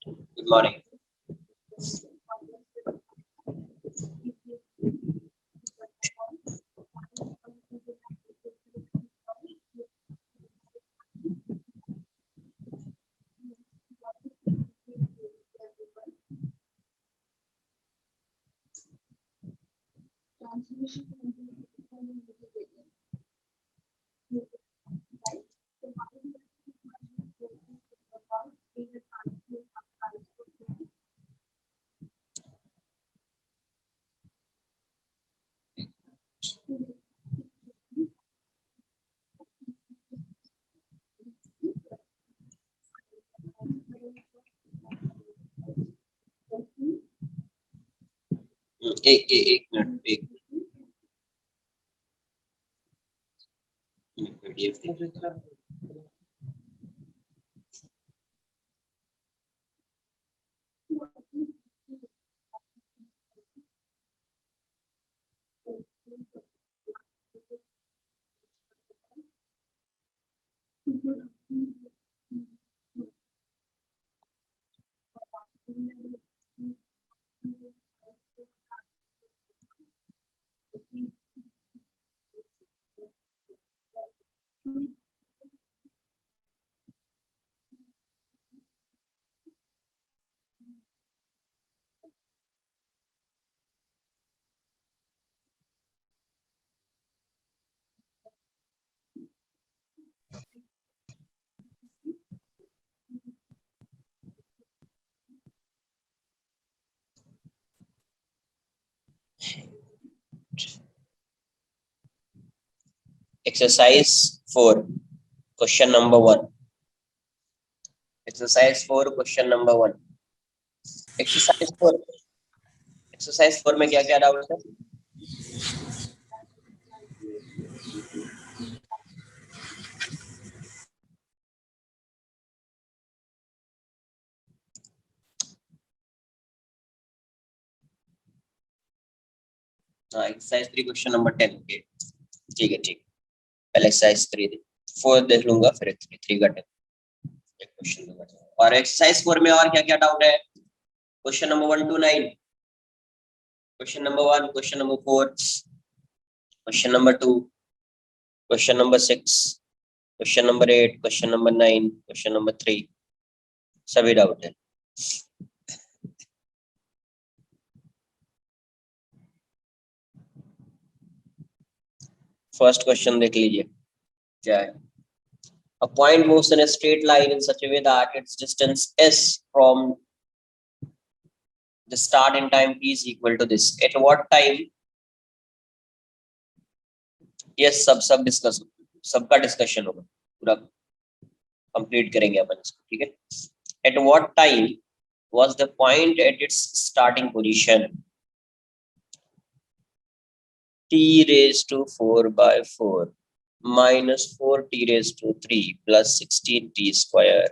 Good morning. एक minute PDF देखिए। Exercise 4, question number 1. Exercise 4, question number 1. Exercise 4 में क्या क्या डाउट है? Exercise 3 question number 10. ओके ठीक है पहले एक्सरसाइज 3 4 देख लूंगा, फिर 3 का 10 क्वेश्चन दूंगा. और एक्सरसाइज 4 में और क्या क्या डाउट है? Question number 1 to 9, question number 1, question number 4, question number 2, question number 6, question number 8, question number 9, question number 3, सभी डाउट है. फर्स्ट क्वेश्चन देख लीजिए क्या है. A point moves in a straight line in such a way that its distance s from the start in time t is equal to this. At what time? Yes, सब discuss, सबका discussion होगा, पूरा complete करेंगे अपन इसको. ठीक है. At what time was the point at its starting position? t raised to 4 by 4 minus 4t raised to 3 plus 16t square.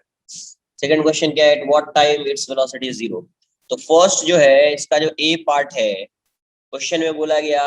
Second question क्या है? At what time its velocity is 0. तो first जो है इसका जो ए पार्ट है, question में बोला गया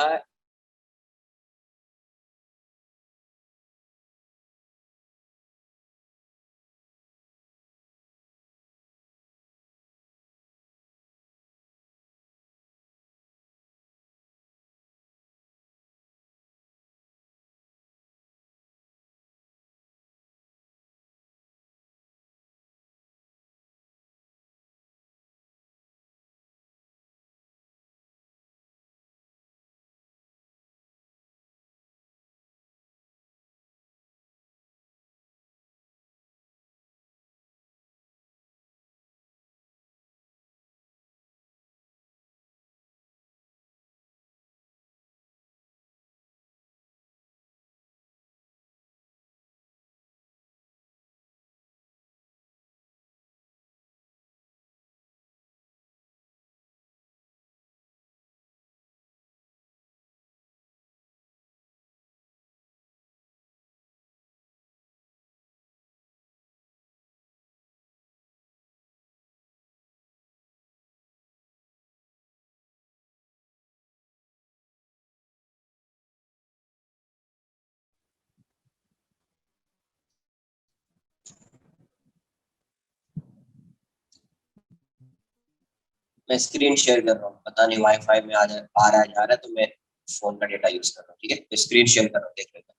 मैं स्क्रीन शेयर कर रहा हूँ, पता नहीं वाईफाई में आ रहा है जा रहा है, तो मैं फोन का डेटा यूज कर रहा हूँ, ठीक है, तो स्क्रीन शेयर कर रहा हूँ, देख लेते हैं।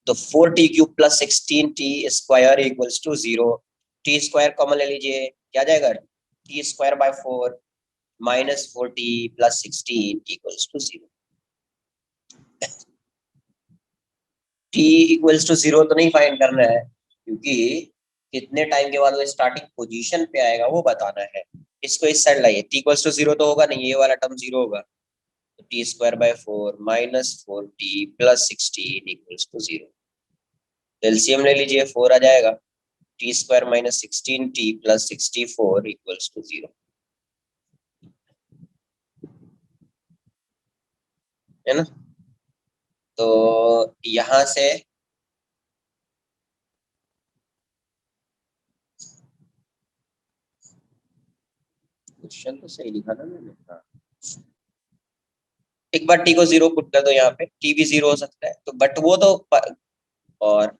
तो 4t³ plus 16t² equals to 0। T square common ले लीजिए, क्या जाएगा, t² by 4 minus 4t plus 16 equals to 0। t equals to 0 तो नहीं फाइंड करना है, क्योंकि कितने टाइम के बाद वो स्टार्टिंग पोजीशन पे आएगा वो बताना है। इसको इस साइड लाइए, t इक्वल्स टू 0 तो होगा नहीं, ये वाला टर्म 0 होगा, तो t² by 4 minus 4t plus 16 equals to 0। LCM ले लीजिए, 4 आ जाएगा, t² minus 16t plus 64 equals to 0, है ना। तो यहां से क्वेश्चन तो सही लिखा था मैंने, हाँ। एक बार टी को 0 पुट कर दो, यहाँ पे टी भी 0 हो सकता है, तो बट वो तो और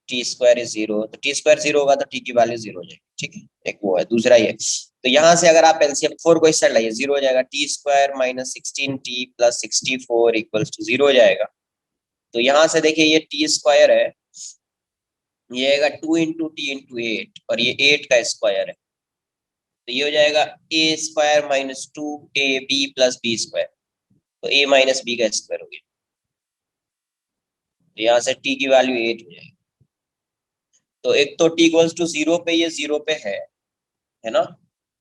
t² is 0, तो t² 0 होगा तो t की वैल्यू 0 हो जाएगी, ठीक है, एक वो है, दूसरा ये। तो यहाँ से अगर आप एलसीएम 4 को इस साइड लाइए, 0 हो जाएगा, t² minus 16t plus 64 equals to 0 हो जाएगा। तो यहाँ से देखिए ये t² है, ये आएगा 2 × t × 8, और ये 8 का स्क्वायर है, तो ये हो जाएगा a² minus 2ab plus b², तो a माइनस b का स्क्वायर हो गया, तो यहाँ से t की वैल्यू 8 हो जाएगी। तो एक तो t इक्वल्स टू 0 पे ये 0 पे है ना,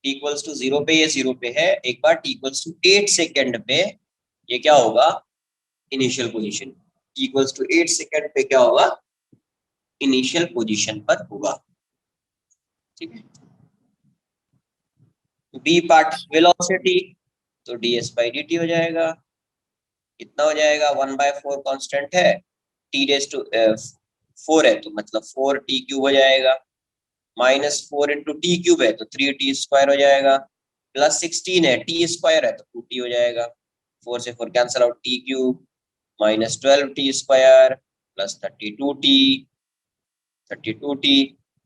t इक्वल्स टू 0 पे ये 0 पे है, एक बार t इक्वल्स टू 8 सेकेंड पे ये क्या होगा, initial position, t equals to 8 second पे क्या होगा, इनिशियल पोजीशन पर होगा, ठीक है। बी पार्ट वेलोसिटी, तो ds/dt हो जाएगा, कितना हो जाएगा, 1/4 कांस्टेंट है, t⁻⁴ है तो मतलब 4t³ हो जाएगा, माइनस 4 × t³ है तो 3t² हो जाएगा, प्लस 16 है, t² है तो 2t हो जाएगा, 4 से 4 cancel out, t³ minus 12t² plus 32t।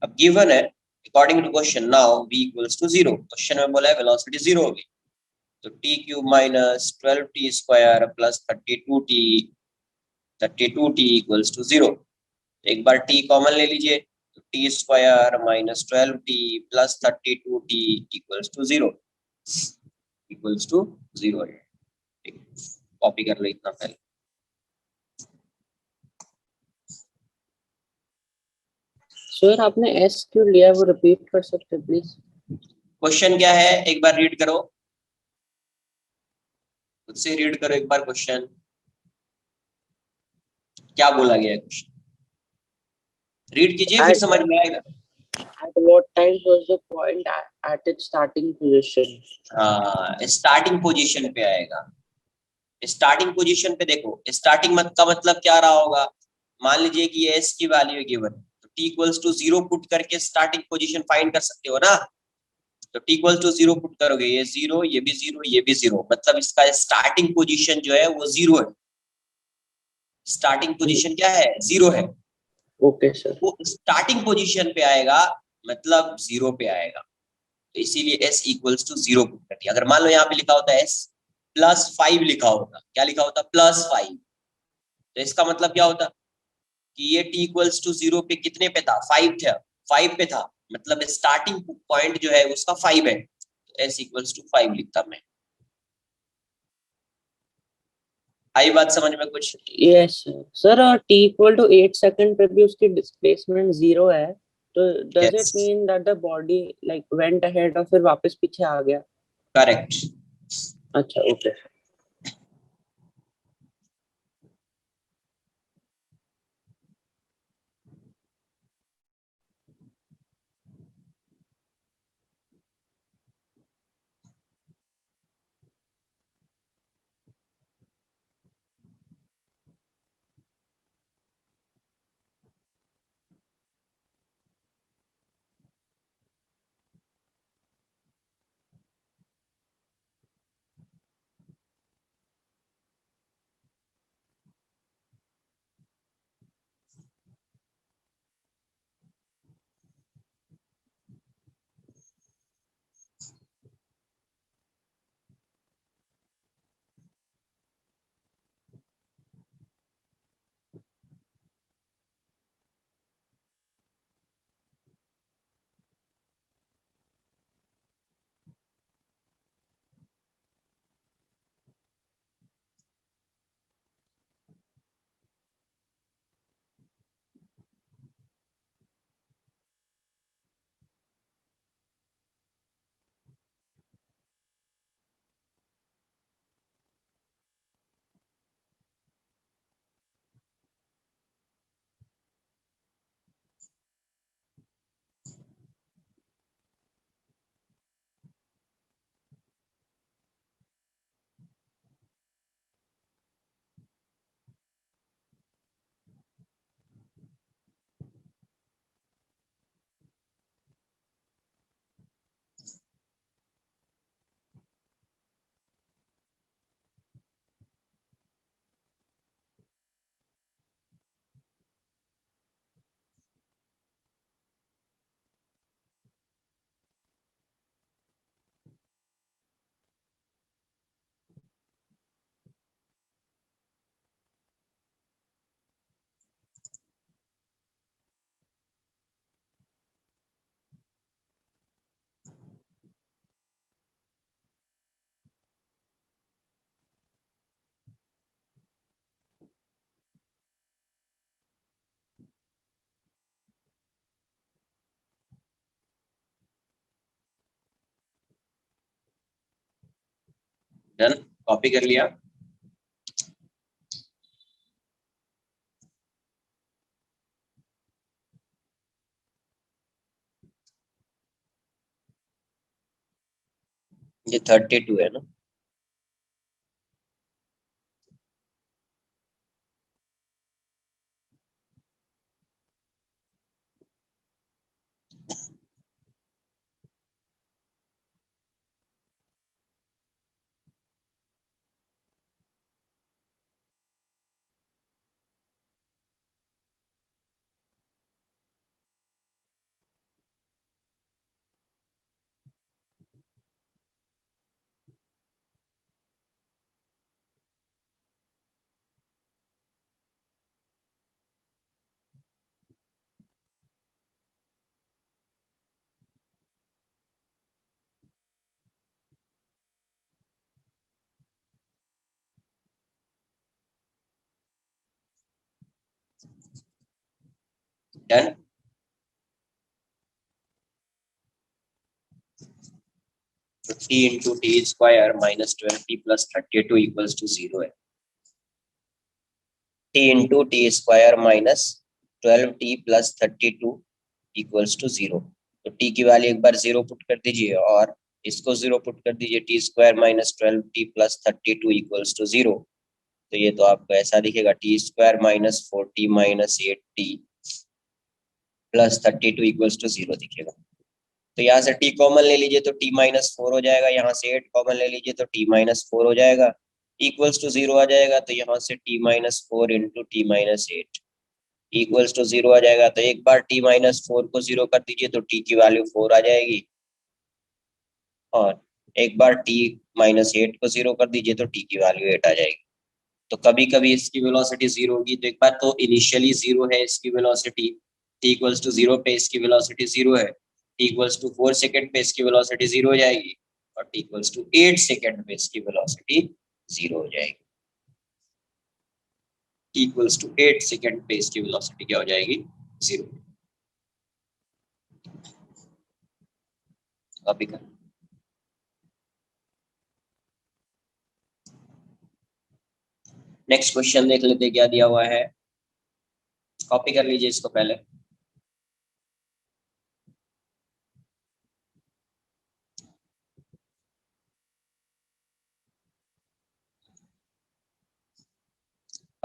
अब गिवन है according to question now v equals to 0, question में बोला है वेलोसिटी 0 होगी, तो t³ minus 12t² plus 32t equals to 0। एक बार t कॉमन ले लीजिए, तो t² minus 12t plus 32t equals to 0 equals to 0 है, ठीक है, कॉपी कर लो इतना पहले। सर आपने एस क्यों लिया, वो रिपीट कर सकते प्लीज? क्वेश्चन क्या है एक बार रीड करो, खुद से रीड करो एक बार क्वेश्चन, क्या बोला गया है क्वेश्चन, रीड कीजिए फिर समझ में आएगा। At what time was the point at its starting position? हाँ, स्टार्टिंग पोजीशन पे आएगा, स्टार्टिंग पोजीशन पे देखो, स्टार्टिंग मत का मतलब क्या रहा होगा, मान लीजिए कि एस की वैल्यू गिवन, तो t इक्वल्स टू 0 पुट करके स्टार्टिंग पोजीशन फाइंड कर सकते हो ना, तो t इक्वल्स टू 0 पुट करोगे, ये 0, ये भी 0, ये भी 0, मतलब इसका स्टार्टिंग पोजीशन जो है वो 0 है, स्टार्टिंग पोजीशन क्या है, 0 है, ओके सर। वो स्टार्टिंग पोजीशन पे आएगा, मतलब 0 पे आएगा, तो इसीलिए s इक्वल्स टू 0 पुट कर दिया। अगर मान लो यहाँ पे लिखा होता है s +5 लिखा होता, क्या लिखा होता, +5, तो इसका मतलब क्या होता कि ये t इक्वल्स टू 0 पे कितने पे था, 5 था, 5 पे था, मतलब स्टार्टिंग पॉइंट जो है उसका 5 है, तो s इक्वल्स टू 5 लिखता मैं। आई बात समझ में कुछ? Yes sir. और t इक्वल टू 8 सेकंड पे भी उसकी डिस्प्लेसमेंट 0 है, तो does it yes, mean that the body like went ahead और फिर वापस पीछे आ गया? करेक्ट। अच्छा ओके। डन, कॉपी कर लिया। ये 32 है ना? Done. T into t square minus 12t plus 32 equals to 0 है। T into t square minus 12t plus 32 equals to 0। तो टी की वैल्यू एक बार 0 पुट कर दीजिए और इसको 0 पुट कर दीजिए, t square minus 12t plus 32 equals to 0। तो ये तो आपको ऐसा दिखेगा, t square minus 4t minus 8t plus 32 equals to 0 दिखेगा। तो यहाँ से t कॉमन ले लीजिए तो t माइनस 4 हो जाएगा, यहाँ से 8 कॉमन ले लीजिए तो t माइनस 4 हो जाएगा, इक्वल्स टू 0 आ जाएगा। तो यहाँ से t minus 4 into t minus 8 equals to 0 आ जाएगा। तो एक बार t माइनस 4 को 0 कर दीजिए तो t की वैल्यू 4 आ जाएगी, और एक बार t माइनस 8 को 0 कर दीजिए तो t की वैल्यू 8 आ जाएगी। तो कभी कभी इसकी वेलोसिटी 0 होगी, तो एक बार तो इनिशियली 0 है इसकी वेलोसिटी, t इक्वल्स टू 0 पे इसकी वेलोसिटी 0 है, t इक्वल्स टू 4 सेकंड पे इसकी वेलोसिटी 0 हो जाएगी, और t इक्वल्स टू 8 सेकंड पे इसकी वेलोसिटी 0 हो जाएगी। t इक्वल्स टू 8 सेकंड पे इसकी वेलोसिटी क्या हो जाएगी? 0। कॉपी कर। नेक्स्ट क्वेश्चन देख लेते क्या दिया हुआ है, कॉपी कर लीजिए इसको पहले।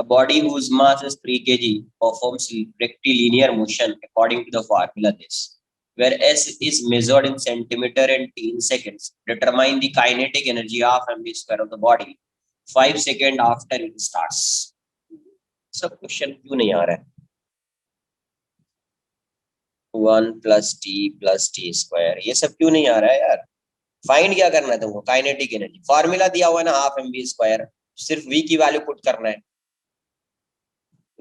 A body whose mass is 3 kg performs rectilinear motion according to the formula this, where S is measured in centimeter and T in seconds. Determine the kinetic energy of mv square of the body 5 seconds after it starts. सब question क्यों नहीं आ रहा है? 1 plus T square, ये सब क्यों नहीं आ रहा है यार? फाइंड क्या करना है तुमको? Kinetic energy. फॉर्मूला दिया हुआ है ना, हाफ एम वी स्क्वायर, सिर्फ वी की वैल्यू पुट करना है।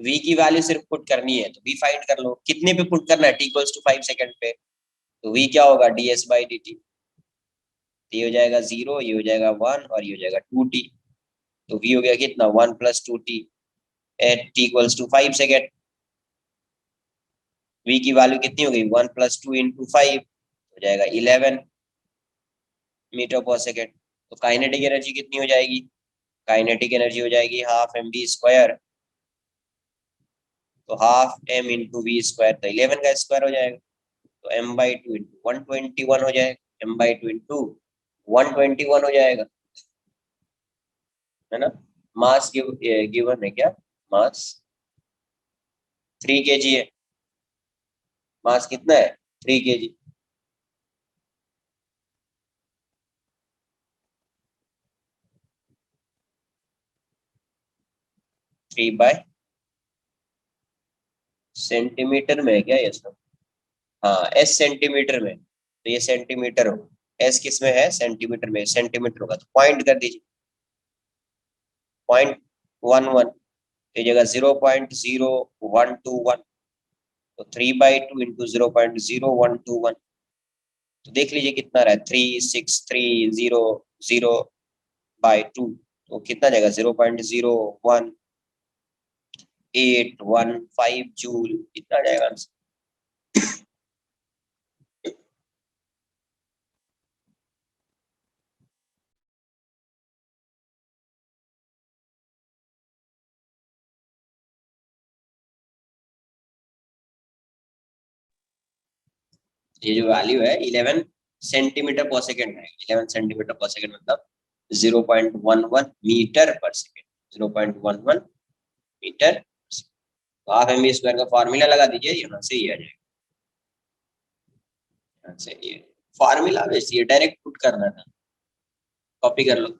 v की वैल्यू सिर्फ पुट करनी है, तो v फाइंड कर लो। कितने पे पुट करना है? t इक्वल्स टू 5 सेकंड पे, तो v क्या होगा? ds by dt। ये हो जाएगा 0, ये हो जाएगा 1 और ये हो जाएगा 2t। तो v हो गया कितना? 1 plus 2t at t equals to 5 second. v की वैल्यू कितनी हो गई? 1 प्लस 2 इंटू 5 हो जाएगा 11 मीटर पर सेकंड। तो काइनेटिक एनर्जी कितनी हो जाएगी? काइनेटिक एनर्जी हो जाएगी हाफ एम वी स्क्वायर, तो half m into v square, तो 11 का स्क्वायर हो जाएगा, तो m बाई 2 इंटू 121 हो जाएगा, m बाई 2 इंटू 121 हो जाएगा, है ना? मास गिवन है क्या? मास 3 kg है। मास कितना है? 3 kg। 3 बाय सेंटीमीटर में है क्या ये सब? हाँ, एस सेंटीमीटर में, तो ये सेंटीमीटर होगा। एस किस में है? सेंटीमीटर में, सेंटीमीटर होगा तो पॉइंट कर दीजिए, 0.11 की जगह 0.0121, तो 3/2 इंटू 0.0121, तो देख लीजिए कितना रहा है? 3630 तो कितना जाएगा? 0.01815 जूल, कितना जाएगा? ये जो वैल्यू है 11 सेंटीमीटर पर सेकेंड है। 11 सेंटीमीटर पर सेकेंड मतलब 0.11 मीटर पर सेकेंड, 0.11 मीटर। तो हाफ एम स्क्वायर का फॉर्मूला लगा दीजिए, यहाँ से ही आ जाएगा। यहाँ से ये फॉर्मूला वैसे डायरेक्ट पुट करना था, कॉपी कर लो।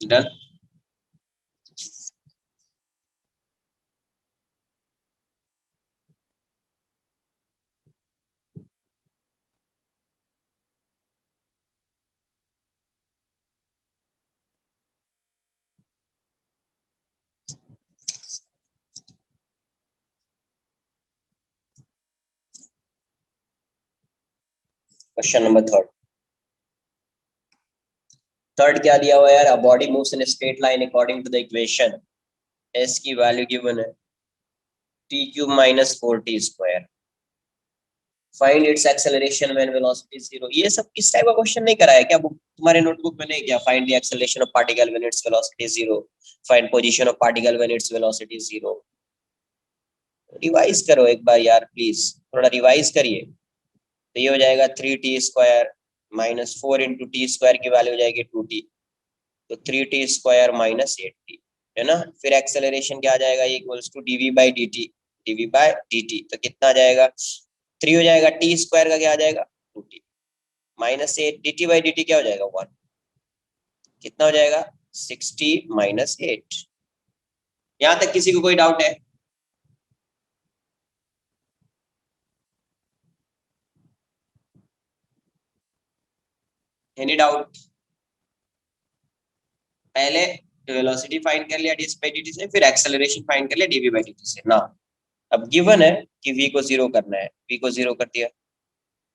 Done. Question number third. Third क्या दिया हुआ है यार? A body moves in straight line according to the equation, S की वैल्यू गिवन है T cube minus 4t square, find its acceleration when velocity zero. ये सब किस टाइप का क्वेश्चन नहीं कराया क्या बुक तुम्हारे नोटबुक में? नहीं क्या? Find the acceleration of particle when its velocity zero, find position of particle when its velocity zero. Revise करो एक बार यार प्लीज, थोड़ा रिवाइज करिए। तो ये हो जाएगा 3t square minus 4 × t square की वैल्यू हो जाएगी 2t, तो 3t स्क्वायर माइनस 8t, है ना। फिर एक्सेलरेशन क्या आ जाएगा? Equals to dv by dt, dv by dt, तो कितना आ जाएगा? 3 हो जाएगा। टी स्क्वायर का क्या आ जाएगा? 2t minus 8, dt by dt क्या हो जाएगा? 1, कितना हो जाएगा? 60 माइनस 8। यहाँ तक किसी को कोई डाउट है? Any doubt? पहले वेलोसिटी फाइंड कर लिया डी बाई डी से, फिर एक्सेलरेशन फाइंड कर लिया डीवी बाई डी से ना। अब गिवन है कि v को जीरो करना है, v को जीरो कर दिया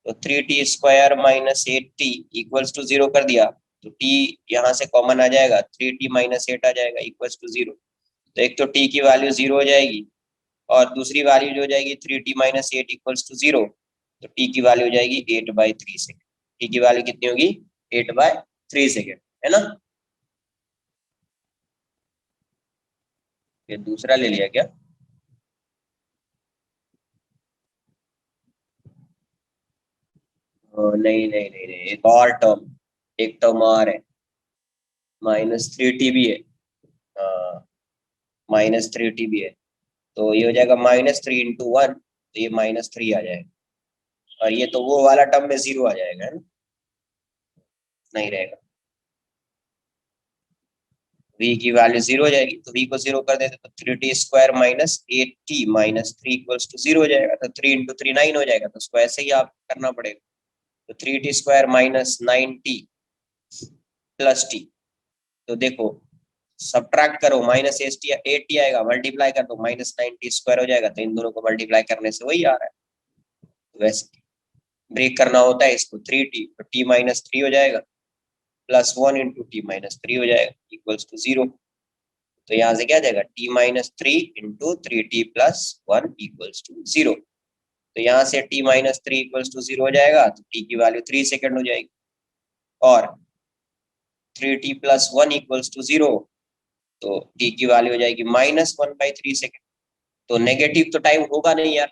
तो 3t square minus 8t equals to zero कर दिया, तो t यहाँ से कॉमन आ जाएगा, 3t माइनस 8 आ जाएगा इक्वल्स टू जीरो। तो एक तो t की वैल्यू जीरो हो जाएगी और दूसरी वैल्यू जो हो जाएगी 3t minus 8 equals to zero, तो t की वैल्यू हो जाएगी 8/3 सेकेंड। t की वैल्यू कितनी होगी? 8/3 सेकेंड, है ना। ये दूसरा ले लिया क्या? नहीं नहीं नहीं नहीं, एक और टर्म, एक टर्म और है, -3t भी है। -3t भी है, तो ये हो जाएगा -3 × 1, तो ये -3 आ जाएगा, और ये तो वो वाला टर्म में जीरो आ जाएगा, है ना, नहीं रहेगा। v की वैल्यू 0 हो जाएगी, तो v को 0 कर देते तो 3t square minus 8t minus 3 equals to 0 हो जाएगा, तो 3 इंटू 3 9 हो जाएगा, तो उसको ऐसे ही आप करना पड़ेगा, तो 3t square minus 9t plus t, तो देखो सब्ट्रैक्ट करो, माइनस 8t आएगा, मल्टीप्लाई कर दो माइनस 9t स्क्वायर हो जाएगा, तो इन दोनों को मल्टीप्लाई करने से वही आ रहा है, तो वैसे ब्रेक करना होता है इसको, 3t तो t माइनस 3 हो जाएगा प्लस 1 इंटू टी माइनस 3 हो जाएगा इक्वल्स टू 0, तो यहाँ से क्या आ जाएगा t minus 3 into 3t plus 1 equals to 0, तो यहाँ से t माइनस 3 इक्वल्स टू 0 हो जाएगा, तो t की वैल्यू 3 सेकेंड हो जाएगी, और 3t प्लस 1 इक्वल्स टू 0, तो t की वैल्यू हो जाएगी माइनस 1/3 सेकेंड, तो नेगेटिव तो टाइम होगा नहीं यार,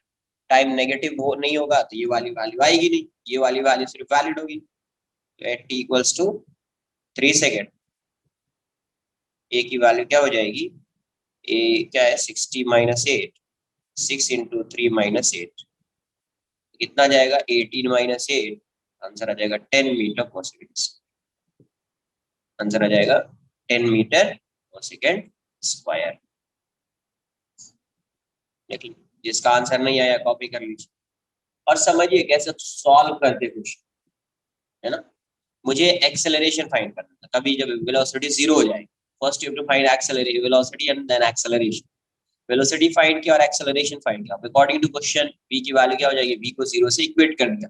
टाइम नेगेटिव हो नहीं होगा तो ये वाली वैल्यू आएगी नहीं, ये वाली वैल्यू सिर्फ वैलिड होगी, तो t equals to 3 second, a की वैल्यू क्या हो जाएगी, a क्या है 60 माइनस 8, 6 इंटू 3 माइनस 8, कितना जाएगा 18 माइनस 8, आंसर आ जाएगा 10 मीटर पर सेकेंड, आंसर आ जाएगा 10 मीटर पर सेकेंड स्क्वायर। देखिए जिसका आंसर नहीं आया कॉपी कर लीजिए और समझिए कैसे सॉल्व करते क्वेश्चन, है ना। मुझे एक्सेलरेशन फाइंड करना था, कभी जब वेलोसिटी 0 हो जाए, first you have to find acceleration velocity and then acceleration, velocity find किया और एक्सेलरेशन फाइंड किया, अकॉर्डिंग टू क्वेश्चन v की वैल्यू क्या हो जाएगी, v को 0 से इक्वेट कर दिया,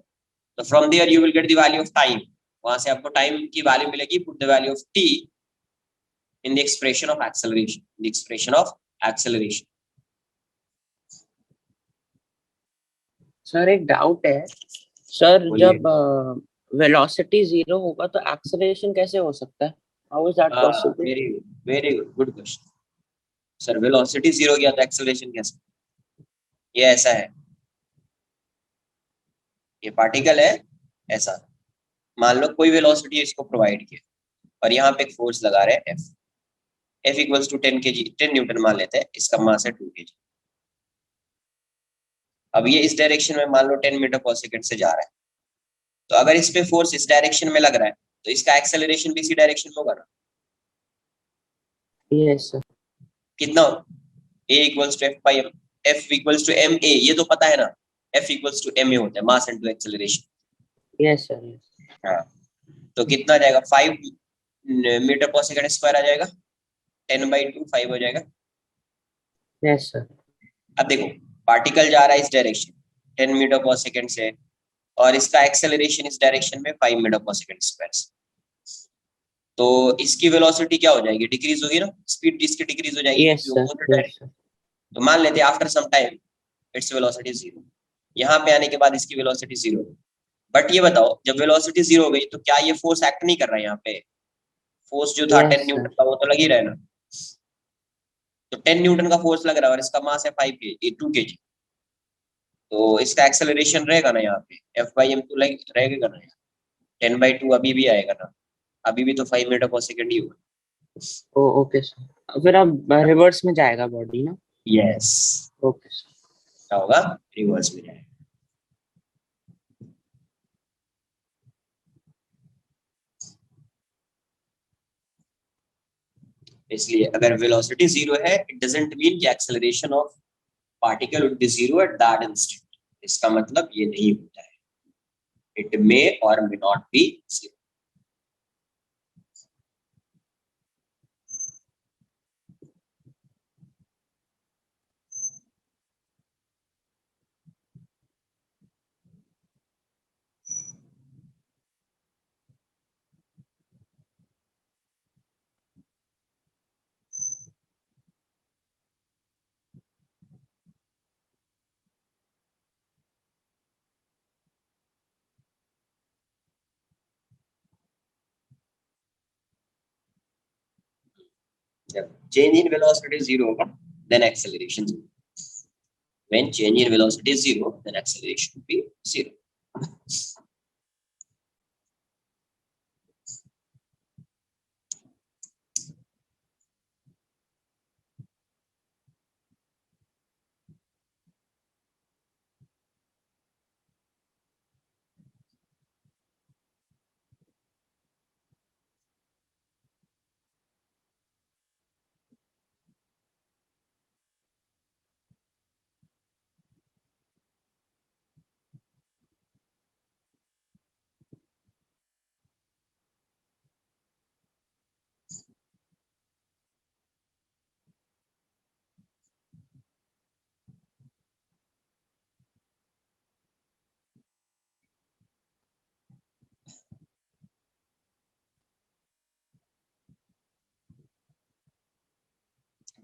तो from there you will get the value of time, वहां से आपको टाइम की वैल्यू मिलेगी, put the value of t in the expression of acceleration, in the expression of acceleration। Sir एक डाउट है सर, बोलिए। जब वेलोसिटी 0 होगा तो एक्सेलरेशन कैसे हो सकता है? How is that possible? Very very good question sir, velocity 0 गया तो एक्सेलरेशन कैसे, ये ऐसा है, ये पार्टिकल है ऐसा, मान लो कोई वेलोसिटी इसको प्रोवाइड किया और यहाँ पे एक फोर्स लगा रहे हैं F equals to 10 kg, 10 newton मान लेते हैं, इसका मास है 2 kg, अब ये इस डायरेक्शन में मान लो 10 मीटर पर सेकंड से जा रहा है, तो अगर इस पे फोर्स इस डायरेक्शन में लग रहा है तो इसका एक्सेलरेशन भी इसी डायरेक्शन में होगा ना, यस सर। कितना हो, a equals to F by m, F equals to m a, ये तो पता है ना, F equals to m a होता है, mass into acceleration. Yes sir. हाँ, तो कितना आ जाएगा 5 मीटर पर सेकंड स्क्वायर आ जाएगा, 10/2 5 हो जाएगा। Yes sir. अब देखो पार्टिकल जा रहा है इस डायरेक्शन 10 मीटर पर सेकंड से, और इसका एक्सेलरेशन इस डायरेक्शन में 5 मीटर पर सेकंड स्क्वायर से, तो इसकी वेलोसिटी क्या हो जाएगी, डिक्रीज होगी ना, स्पीड इसकी डिक्रीज हो जाएगी यस क्योंकि sir. Opposite yes direction, sir. तो मान लेते हैं after some time its velocity 0, यहाँ पे आने के बाद इसकी वेलोसिटी 0, बट ये बताओ जब वेलोसिटी 0 हो गई तो क्या ये फोर्स एक्ट नहीं कर रहा है, यहाँ पे फोर्स जो था 10 यस न्यूटन सर। का वो तो लग ही रहा है ना, तो 10 न्यूटन का फोर्स लग रहा है और इसका मास है 2 kg, तो इसका एक्सेलरेशन रहेगा ना यहाँ पे F/m तो रहेगा ना, 10/2 अभी भी आएगा ना, अभी भी तो 5 मीटर पर सेकंड ही होगा। ओ ओके सर, फिर अब रिवर्स में जाएगा बॉडी ना? Yes, okay sir. क्या होगा, रिवर्स में जाएगा। इसलिए अगर वेलोसिटी 0 है इट डजंट मीन कि acceleration of particle would be 0 at that instant, इसका मतलब ये नहीं होता है, इट मे और मे नॉट बी 0। जब change in velocity 0 होगा then acceleration 0, when change in velocity is 0 then acceleration will be 0।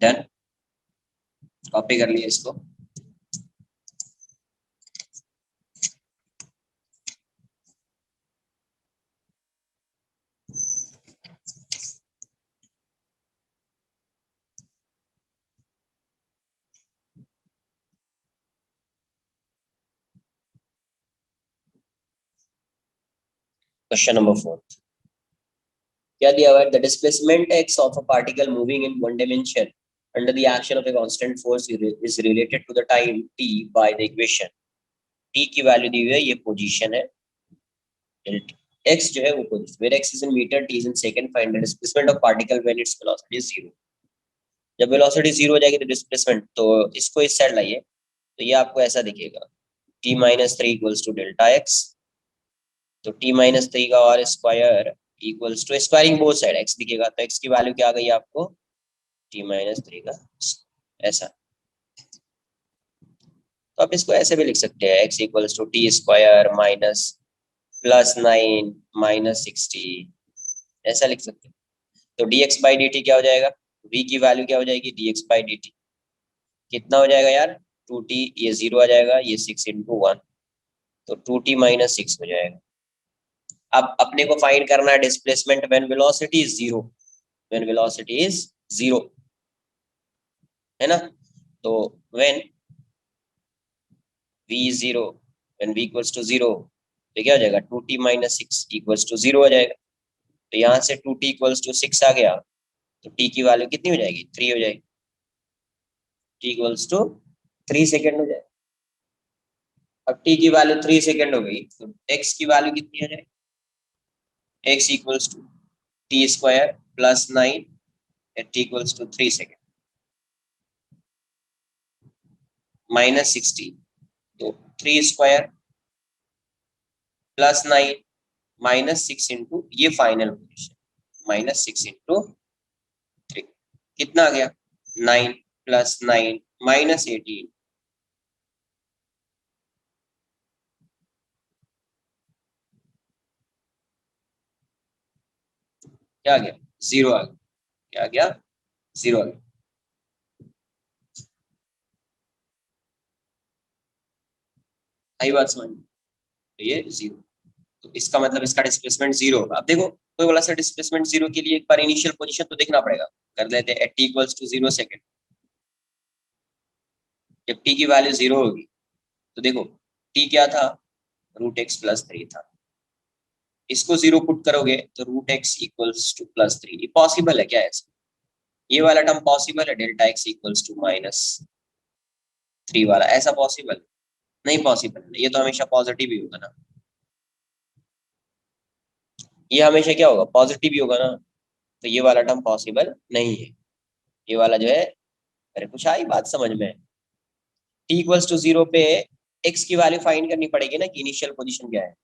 Done, copy कर लिया इसको। क्वेश्चन नंबर 4 क्या दिया हुआ है? The displacement x of a particle moving in one dimension under the action of a constant force is related to the time t by the equation. t की value दी हुई है, ये पोजीशन है, x जो है वो position, where x is in metre, t is in second, find the displacement of particle when its velocity is 0। जब वेलोसिटी 0 हो जाएगी तो डिस्प्लेसमेंट, तो इसको इस साइड लाइए तो ये आपको ऐसा दिखेगा, t minus 3 equals to delta x। तो t माइनस 3 का और square equals to, squaring both side x दिखेगा, तो x की वैल्यू क्या आ गई आपको? t माइनस 3 का ऐसा। तो आप इसको ऐसे भी लिख सकते हैं, x equals to t square minus +9 minus 60, ऐसा लिख सकते हैं। तो dx बाई dt क्या हो जाएगा? v की वैल्यू क्या हो जाएगी? dx बाई dt कितना हो जाएगा यार? 2t, ये 0 आ जाएगा, ये 6 इंटू 1, तो 2t माइनस 6 हो जाएगा। अब अपने को फाइंड करना है displacement when velocity is 0, when velocity is 0, है ना? तो when v is 0, when v equals to 0, तो क्या हो जाएगा? 2t माइनस 6 इक्वल्स टू 0 हो जाएगा। तो यहाँ से 2t इक्वल्स टू 6 आ गया, तो t की वैल्यू कितनी हो जाएगी? 3 हो जाएगी, t इक्वल्स टू 3 सेकेंड हो जाएगा। अब t की वैल्यू 3 सेकेंड हो गई, तो x की वैल्यू कितनी हो जाएगी? x equals to t square plus 9 t equals to 3 second minus 60, तो 3 स्क्वायर प्लस 9 माइनस 6 इंटू, ये फाइनल पोजीशन, माइनस 6 इंटू 3 कितना आ गया? 9 प्लस 9 माइनस 18, क्या आ गया? 0 आ गया। क्या आ गया? 0 आ गया। आई बात समझ में? तो ये 0, तो इसका मतलब इसका डिस्प्लेसमेंट 0 होगा। अब देखो, कोई बोला सर डिस्प्लेसमेंट 0 के लिए एक बार इनिशियल पोजीशन तो देखना पड़ेगा, कर लेते हैं। t इक्वल्स टू 0 सेकेंड, जब t की वैल्यू 0 होगी तो देखो t क्या था? √x प्लस 3 था। इसको 0 पुट करोगे तो √x इक्वल्स टू +3, ये पॉसिबल है क्या? ऐसा ये वाला टर्म पॉसिबल है, डेल्टा x इक्वल्स टू -3 वाला, ऐसा पॉसिबल नहीं? पॉसिबल नहीं, ये तो हमेशा पॉजिटिव ही होगा ना, ये हमेशा क्या होगा? पॉजिटिव ही होगा ना, तो ये वाला टर्म पॉसिबल नहीं है। ये वाला जो है, अरे कुछ आई बात समझ में? t इक्वल्स टू 0 पे x की वैल्यू फाइंड करनी पड़ेगी ना, कि इनिशियल पोजीशन क्या है।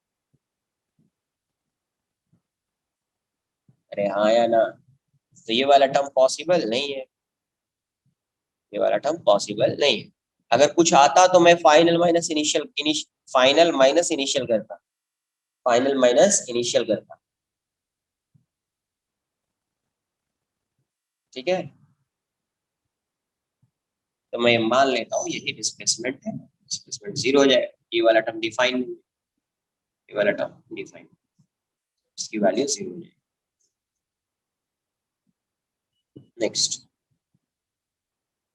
अरे हाँ या ना? तो ये वाला टर्म पॉसिबल नहीं है, ये वाला टर्म पॉसिबल नहीं है। अगर कुछ आता तो मैं फाइनल माइनस इनिशियल करता, फाइनल माइनस इनिशियल करता, ठीक है? तो मैं मान लेता हूँ यही डिस्प्लेसमेंट है, डिस्प्लेसमेंट 0 हो जाए, ये वाला टर्म डिफाइन, ये वाला टर्म डिफाइन, इसकी वैल्यू 0 हो जाए। नेक्स्ट,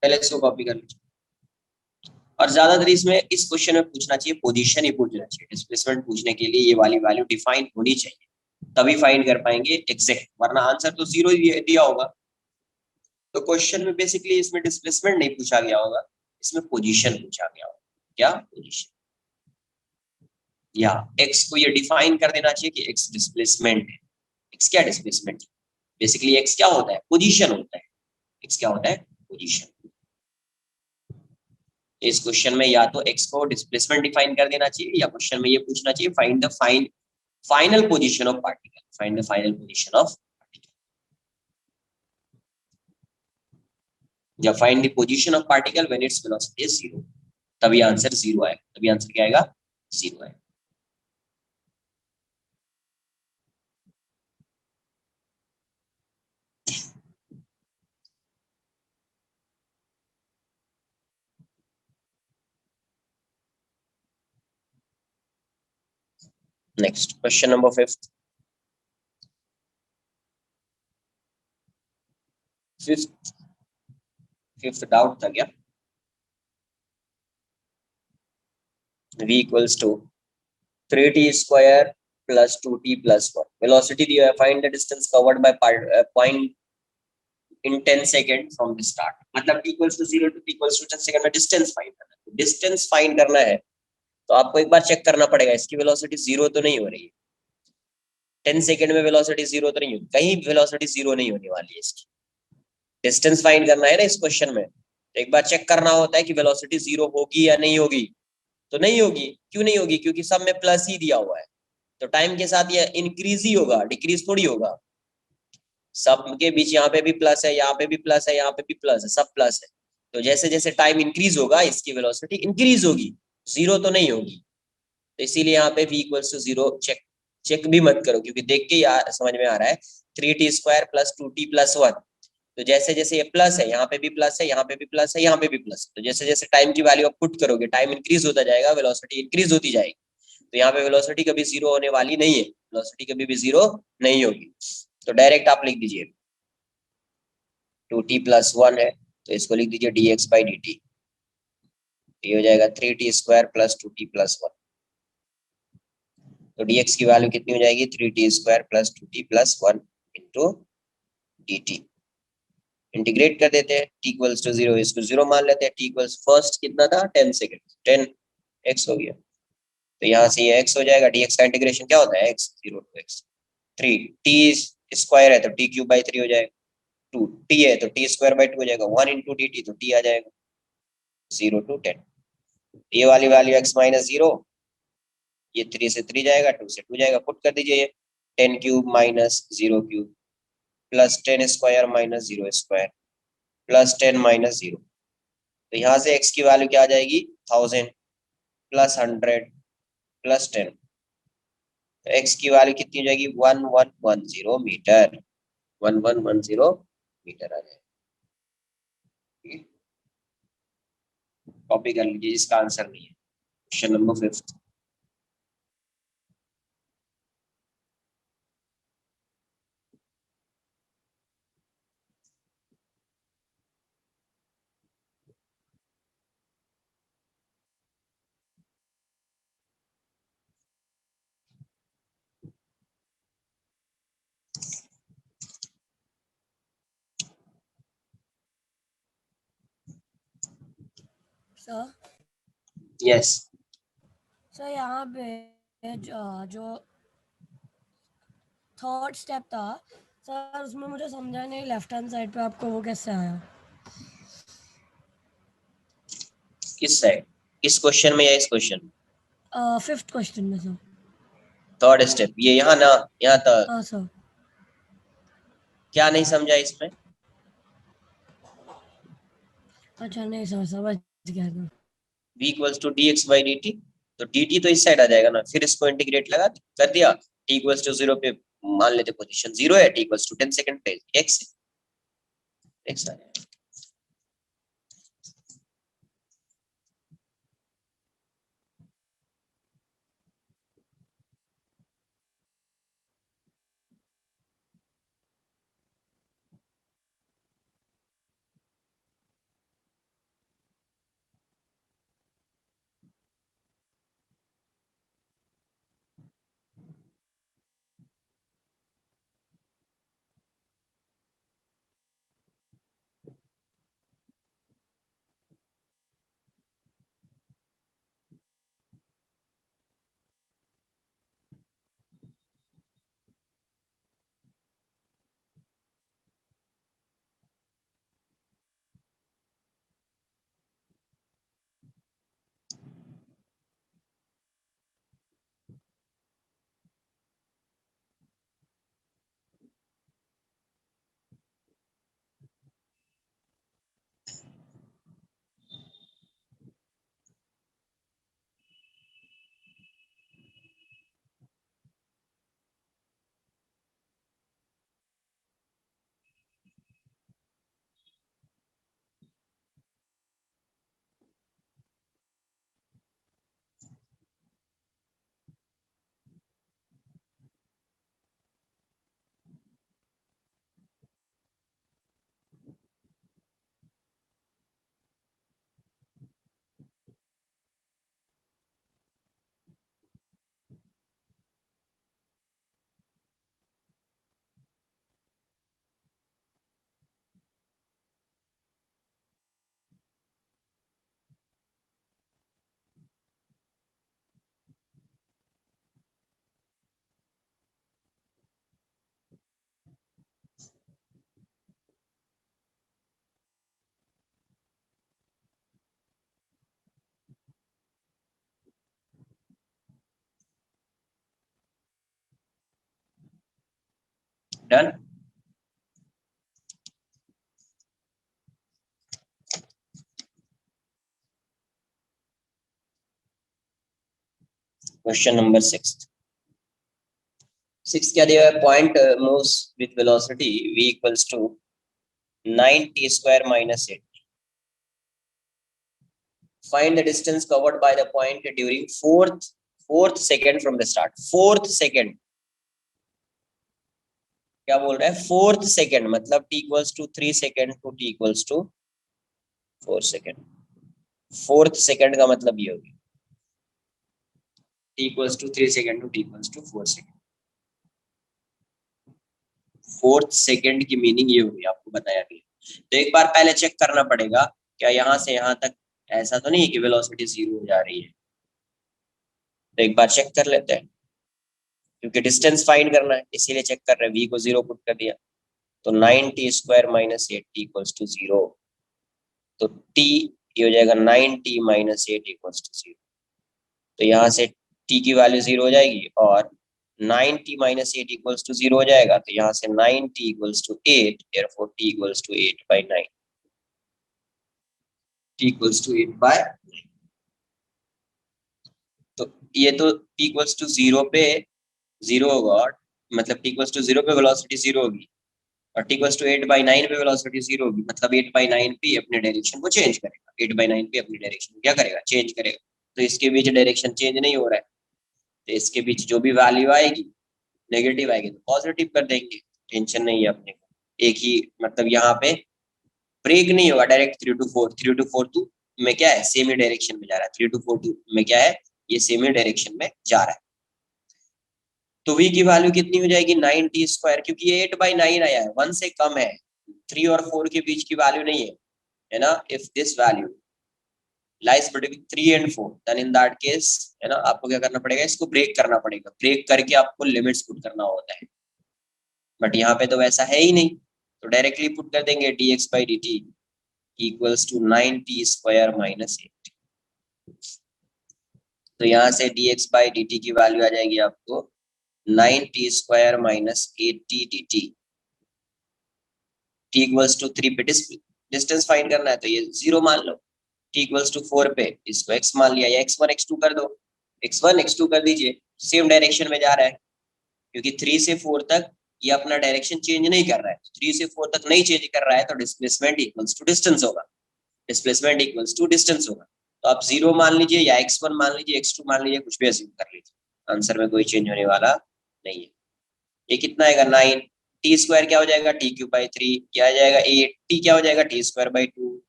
पहले इसको कॉपी कर लीजिए। और ज्यादातर इसमें इस क्वेश्चन में पूछना चाहिए, पोजीशन ही पूछना चाहिए। डिस्प्लेसमेंट पूछने के लिए ये वाली वैल्यू डिफाइन होनी चाहिए, तभी फाइंड कर पाएंगे एग्जैक्ट, वरना आंसर तो 0 ही दिया होगा। तो क्वेश्चन में बेसिकली इसमें डिस्प्लेसमेंट नहीं पूछा गया होगा, इसमें पोजीशन पूछा गया होगा। क्या पोजीशन? या एक्स को ये डिफाइन कर देना चाहिए कि एक्स डिस्प्लेसमेंट है। एक्स क्या डिस्प्लेसमेंट? बेसिकली एक्स क्या होता है? पोजीशन होता है। एक्स क्या होता है? पोजीशन। इस क्वेश्चन में या तो एक्स को डिस्प्लेसमेंट डिफाइन कर देना चाहिए, या क्वेश्चन में ये पूछना चाहिए find the final position of particle, find the final position of particle, या find the position of particle when its velocity is 0। तभी आंसर 0 आएगा, तभी आंसर क्या आएगा? 0 आएगा। Next question number 5th। Fifth doubt था क्या? v equals to 3t square plus 2t plus 1 velocity दिया है, find the distance covered by point in 10 second from the start। मतलब t equals to 0 to t equals to 10 second में distance find करना है। Distance find करना है तो आपको एक बार चेक करना पड़ेगा इसकी वेलोसिटी जीरो तो नहीं हो रही है। 10 सेकंड में वेलोसिटी जीरो तो नहीं होगी, कहीं वेलोसिटी जीरो नहीं होने वाली है इसकी। डिस्टेंस फाइंड करना है ना इस क्वेश्चन में, तो एक बार चेक करना होता है कि वेलोसिटी जीरो होगी या नहीं होगी। तो नहीं होगी, क्यों नहीं होगी? क्योंकि सब में प्लस ही दिया हुआ है, तो टाइम के साथ ये इंक्रीज ही होगा, डिक्रीज थोड़ी होगा। सब के बीच यहाँ पे भी प्लस है, यहाँ पे भी प्लस है, यहाँ पे भी प्लस है, सब प्लस है। तो जैसे जैसे टाइम इंक्रीज होगा इसकी वेलोसिटी इंक्रीज होगी, जीरो तो नहीं होगी। तो इसीलिए यहाँ पे v equals to zero check check भी मत करो, क्योंकि देख के यार समझ में आ रहा है 3t square plus 2t plus 1। तो जैसे जैसे ये प्लस है, यहाँ पे भी प्लस है, यहाँ पे भी प्लस है, यहाँ पे भी प्लस। तो जैसे जैसे टाइम की वैल्यू आप पुट करोगे, टाइम इंक्रीज होता जाएगा, वेलोसिटी इंक्रीज होती जाएगी। तो यहाँ पे वेलोसिटी कभी जीरो होने वाली नहीं है, वेलोसिटी कभी भी जीरो नहीं होगी। तो डायरेक्ट आप लिख दीजिए 2t प्लस 1 है, तो इसको लिख दीजिए dx बाई dt। ये हो जाएगा 3t square plus 2t plus 1। तो dx की वैल्यू कितनी हो जाएगी? 3t square plus 2t plus 1 into dt। Integrate कर देते हैं, t इक्वल्स टू 0 इसको 0 मान लेते हैं। t इक्वल्स फर्स्ट कितना था? 10 सेकंड, 10 x हो गया। तो यहाँ से ये x हो जाएगा, dx का इंटीग्रेशन क्या होता है? x 0 to x 3। t square है तो t क्यूब बाई 3 हो जाएगा, 2 t है तो t स्क्वायर बाई 2 हो जाएगा, 1 इंटू dt तो t आ जाएगा 0 टू 10। ये वाली वैल्यू x माइनस 0, ये 3 से 3 जाएगा, 2 से 2 जाएगा, पुट कर दीजिए ये 10 cube minus 0 cube plus 10 square minus 0 square plus 10 minus 0। तो यहाँ से x की वैल्यू क्या आ जाएगी? 1000 प्लस 100 प्लस 10। तो x की वैल्यू कितनी हो जाएगी? 1110 मीटर, 1110 मीटर आ जाएगा। कॉपी कर लीजिए, इसका आंसर नहीं है question number 5th। Sir yes sir यहाँ पे जो थर्ड स्टेप था सर, उसमें मुझे समझा नहीं, लेफ्ट हैंड साइड पे आपको वो कैसे आया? किस साइड? इस क्वेश्चन में या इस क्वेश्चन में? फिफ्थ क्वेश्चन में सर। थर्ड स्टेप ये यहाँ ना, यहाँ तक हाँ सर। क्या नहीं समझा इसमें? अच्छा नहीं सर, समझ गया sir. v equals to dx by dt, तो dt तो इस साइड आ जाएगा ना, फिर इसको इंटीग्रेट लगा कर दिया, t इक्वल्स टू 0 पे मान लेते पोजीशन 0 है, t इक्वल्स टू 10 सेकंड पे x x आ जाएगा। डन। क्वेश्चन नंबर 6 क्या दिया है, point moves with velocity v equals to 9t square minus 8। Find the distance covered by the point during fourth second from the start. Fourth second क्या बोल रहा है, फोर्थ सेकेंड मतलब t equals to 3 second to t equals to 4 second. Fourth second का मतलब ये होगी t equals to 3 second to t equals to 4 second. Fourth second की मीनिंग ये होगी, आपको बताया गया। तो एक बार पहले चेक करना पड़ेगा क्या यहाँ से यहाँ तक ऐसा तो नहीं है कि वेलोसिटी 0 हो जा रही है। तो एक बार चेक कर लेते हैं, क्योंकि डिस्टेंस फाइंड करना है इसीलिए चेक कर रहे हैं। v को 0 पुट कर दिया तो 9t square minus 8t equals to 0। तो t ये हो जाएगा 9t माइनस 8 इक्वल्स टू 0। तो यहाँ से t की वैल्यू 0 हो जाएगी और 9t माइनस 8 इक्वल्स टू 0 हो जाएगा। तो यहाँ से 9t equals to 8, therefore t equals to 8 by 9, t equals to 8 by 9। तो ये तो t इक्वल्स टू 0 पे 0 होगा, और मतलब t इक्वल्स टू 0 पे वेलोसिटी 0 होगी और t इक्वल्स टू 8 by 9 पे वेलोसिटी 0 होगी। मतलब 8 by 9 पे अपने डायरेक्शन को चेंज करेगा। 8 by 9 पे अपनी डायरेक्शन को क्या करेगा, चेंज करेगा। तो इसके बीच डायरेक्शन चेंज नहीं हो रहा है, तो इसके बीच जो भी वैल्यू आएगी नेगेटिव आएगी तो पॉजिटिव कर देंगे, टेंशन नहीं है अपने को। एक ही मतलब यहाँ पे ब्रेक नहीं होगा डायरेक्ट 3 to 4 में क्या है, सेम ही डायरेक्शन में जा रहा है। 3 to 4 में क्या है, ये सेम ही डायरेक्शन में जा रहा है। तो v की वैल्यू कितनी हो जाएगी, 9t स्क्वायर, क्योंकि ये 8 by 9 आया है, 1 से कम है, 3 और 4 के बीच की वैल्यू नहीं है ना। If this value lies between 3 and 4 then in that case है ना, आपको क्या करना पड़ेगा, इसको ब्रेक करना पड़ेगा। ब्रेक करके आपको लिमिट्स पुट करना होता है, बट यहाँ पे तो वैसा है ही नहीं। तो डायरेक्टली पुट कर देंगे dx by dt equals to 9t square minus 8। तो यहाँ से dx by dt की वैल्यू आ जाएगी आपको 9t square minus 8t dt। t equals to 3 पे डिस्टेंस फाइंड करना है तो ये 0 मान लो। t इक्वल्स टू 4 पे इसको x मान लिया, या x1 x2 कर दो, x1 x2 कर दीजिए, सेम डायरेक्शन में जा रहा है। क्योंकि 3 से 4 तक ये अपना डायरेक्शन चेंज नहीं कर रहा है, 3 से 4 तक नहीं चेंज कर रहा है, तो डिस्प्लेसमेंट इक्वल्स टू डिस्टेंस होगा। डिस्प्लेसमेंट इक्वल्स टू डिस्टेंस होगा। तो आप 0 मान लीजिए या x1 मान लीजिए, x2 मान लीजिए, कुछ भी अज्यूम कर लीजिए, आंसर में कोई चेंज होने वाला नहीं है। ये कितना आएगा 9, टी स्क्वायर क्या हो जाएगा टी क्यूब बाई 3, क्या आ जाएगा 8, टी क्या हो जाएगा टी स्क्वायर बाई 2,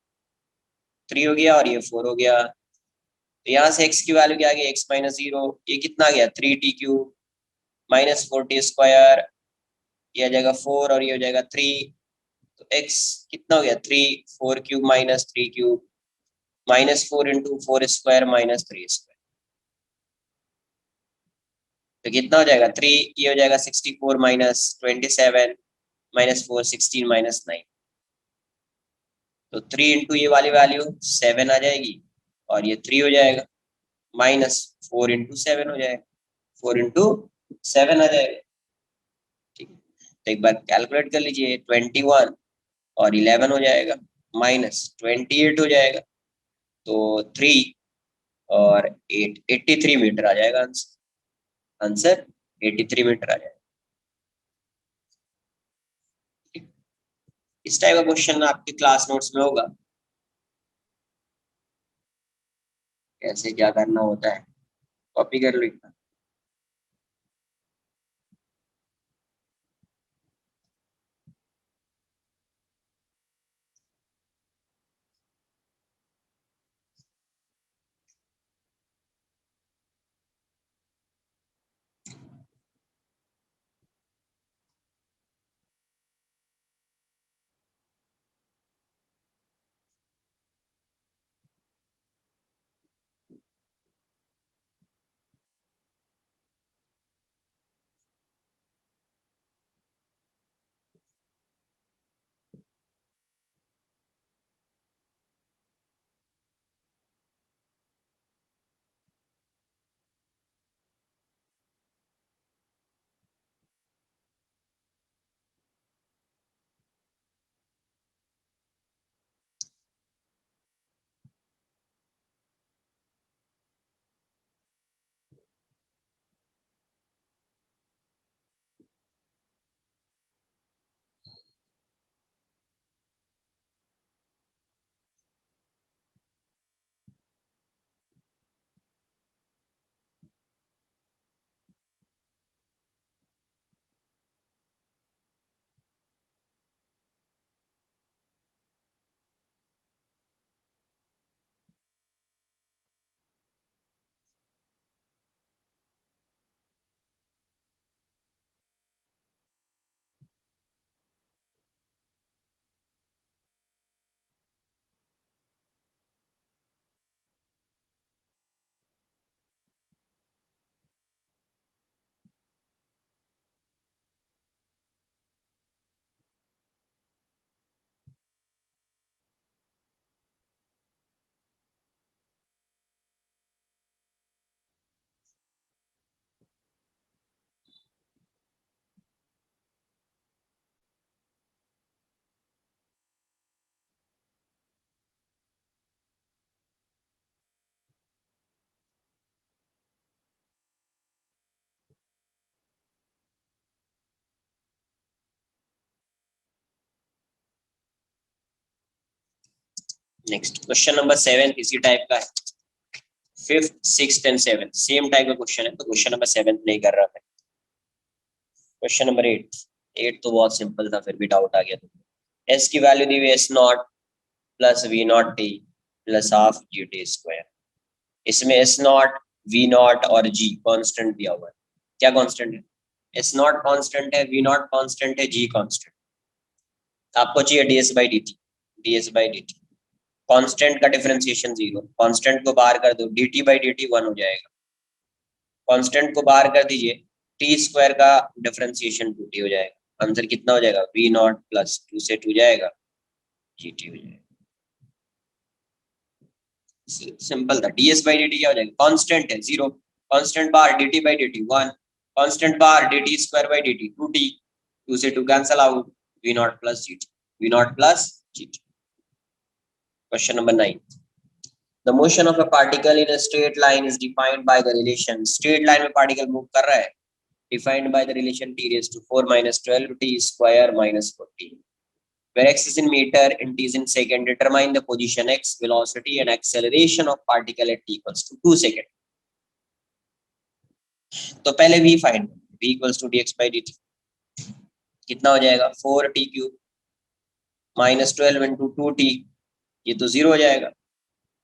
3 हो गया और ये 4 हो गया। तो यहाँ से x की वैल्यू क्या आ गई, x माइनस 0, ये कितना आ गया 3t cube minus 4t square, ये आ जाएगा 4 और ये हो जाएगा 3। तो x कितना हो गया 3, 4 cube minus 3 cube minus 4 into 4 square minus 3 square. तो कितना हो जाएगा 3, ये हो जाएगा 64 माइनस 27 माइनस 4 16 माइनस 9। तो 3 इंटू ये वाली वैल्यू 7 आ जाएगी और ये 3 हो जाएगा, माइनस 4 इंटू 7 हो जाएगा, 4 इंटू 7 आ जाएगा। ठीक है, तो एक बार कैलकुलेट कर लीजिए, 21 और 11 हो जाएगा, माइनस 28 हो जाएगा। तो 3 और 8 83 मीटर आ जाएगा आंसर। आंसर 83 मीटर आ जाएगा। इस टाइप का क्वेश्चन आपके क्लास नोट्स में होगा, कैसे क्या करना होता है, कॉपी कर लो। नेक्स्ट क्वेश्चन नंबर 7 इसी टाइप का है, 5th 6th and 7th same type का क्वेश्चन है, तो क्वेश्चन नंबर 7 नहीं कर रहा मैं। क्वेश्चन नंबर 8 तो बहुत सिंपल था, फिर भी डाउट आ गया तुमको। एस की वैल्यू दी हुई s naught plus v naught t plus half g t square. इसमें एस नॉट, वी नॉट और जी कांस्टेंट दिया हुआ है। क्या कांस्टेंट है? एस नॉट कांस्टेंट है, वी नॉट कांस्टेंट है, जी कांस्टेंट। आपको चाहिए ds by d t, ds by d t. Constant का डिफरेंशिएशन 0, कांस्टेंट को बाहर कर दो, dt बाई डी टी 1 हो जाएगा। कांस्टेंट को बाहर कर दीजिए, टी स्क्वायर का डिफरेंशिएशन 2t हो जाएगा। आंसर कितना हो जाएगा? वी नॉट प्लस 2 से 2 जाएगा, gt हो जाएगा। सिंपल था। ds बाई dt क्या हो जाएगा? कांस्टेंट है 0, कांस्टेंट बाहर dt बाई dt 1, कांस्टेंट बाहर dt square by dt 2t, 2 से 2 cancel out, v naught plus gt, v naught plus gt। Question number 9, the motion of a particle in a straight line is defined by the relation, straight line में particle move कर रहा है, defined by the relation t raised to 4 minus 12 t square minus 40, where x is in meter and t is in second. Determine the position x, velocity and acceleration of particle at t equals to 2 second. तो पहले v find, v equals to dx by dt कितना हो जाएगा? 4t cube minus 12 into 2t, ये तो 0 हो जाएगा,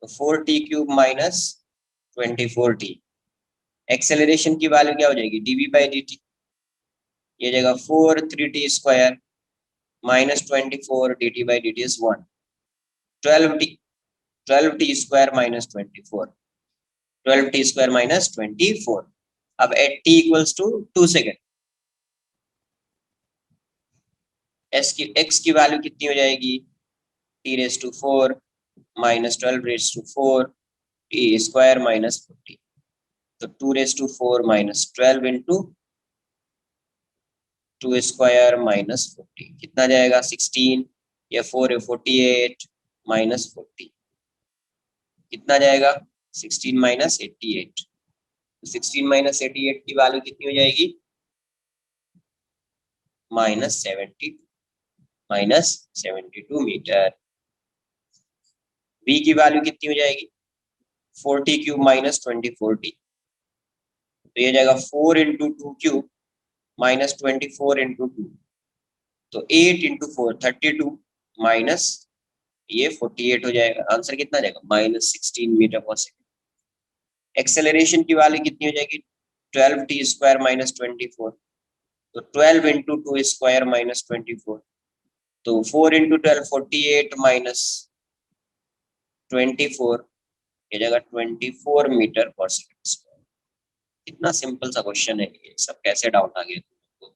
तो 4t cube minus 24t। Acceleration की वैल्यू क्या हो जाएगी? dv by dt, ये जाएगा 4 3t square minus 24 dt by dt is 1, 12t square minus 24, 12t square minus 24। अब at t equals to 2 second, x की वैल्यू कितनी हो जाएगी? t raised to 4 minus 12 raised to 4 t square minus 40, तो 2 raised to 4 minus 12 into 2 square minus 40 कितना जाएगा? 16, या 4 है 48 minus 40 कितना जाएगा? 16 minus 88, 16 minus 88 की वैल्यू कितनी हो जाएगी? -72 मीटर। v की वैल्यू कितनी हो जाएगी? 40 क्यूब minus 24t, तो ये जाएगा 4 into 2 क्यूब minus 24 into 2, तो 8 into 4 32 minus ये 48 हो जाएगा। आंसर कितना जाएगा? -16 मीटर पर सेकेंड। एक्सेलरेशन की वैल्यू कितनी हो जाएगी? 12t स्क्वायर minus 24, तो 12 into 2 स्क्वायर minus 24, तो 4 into 12 48 minus 24, ये जगह 24 मीटर पर सेकेंड स्क्वायर। कितना सिंपल सा क्वेश्चन है ये, सब कैसे डाउट आ गया तुमको?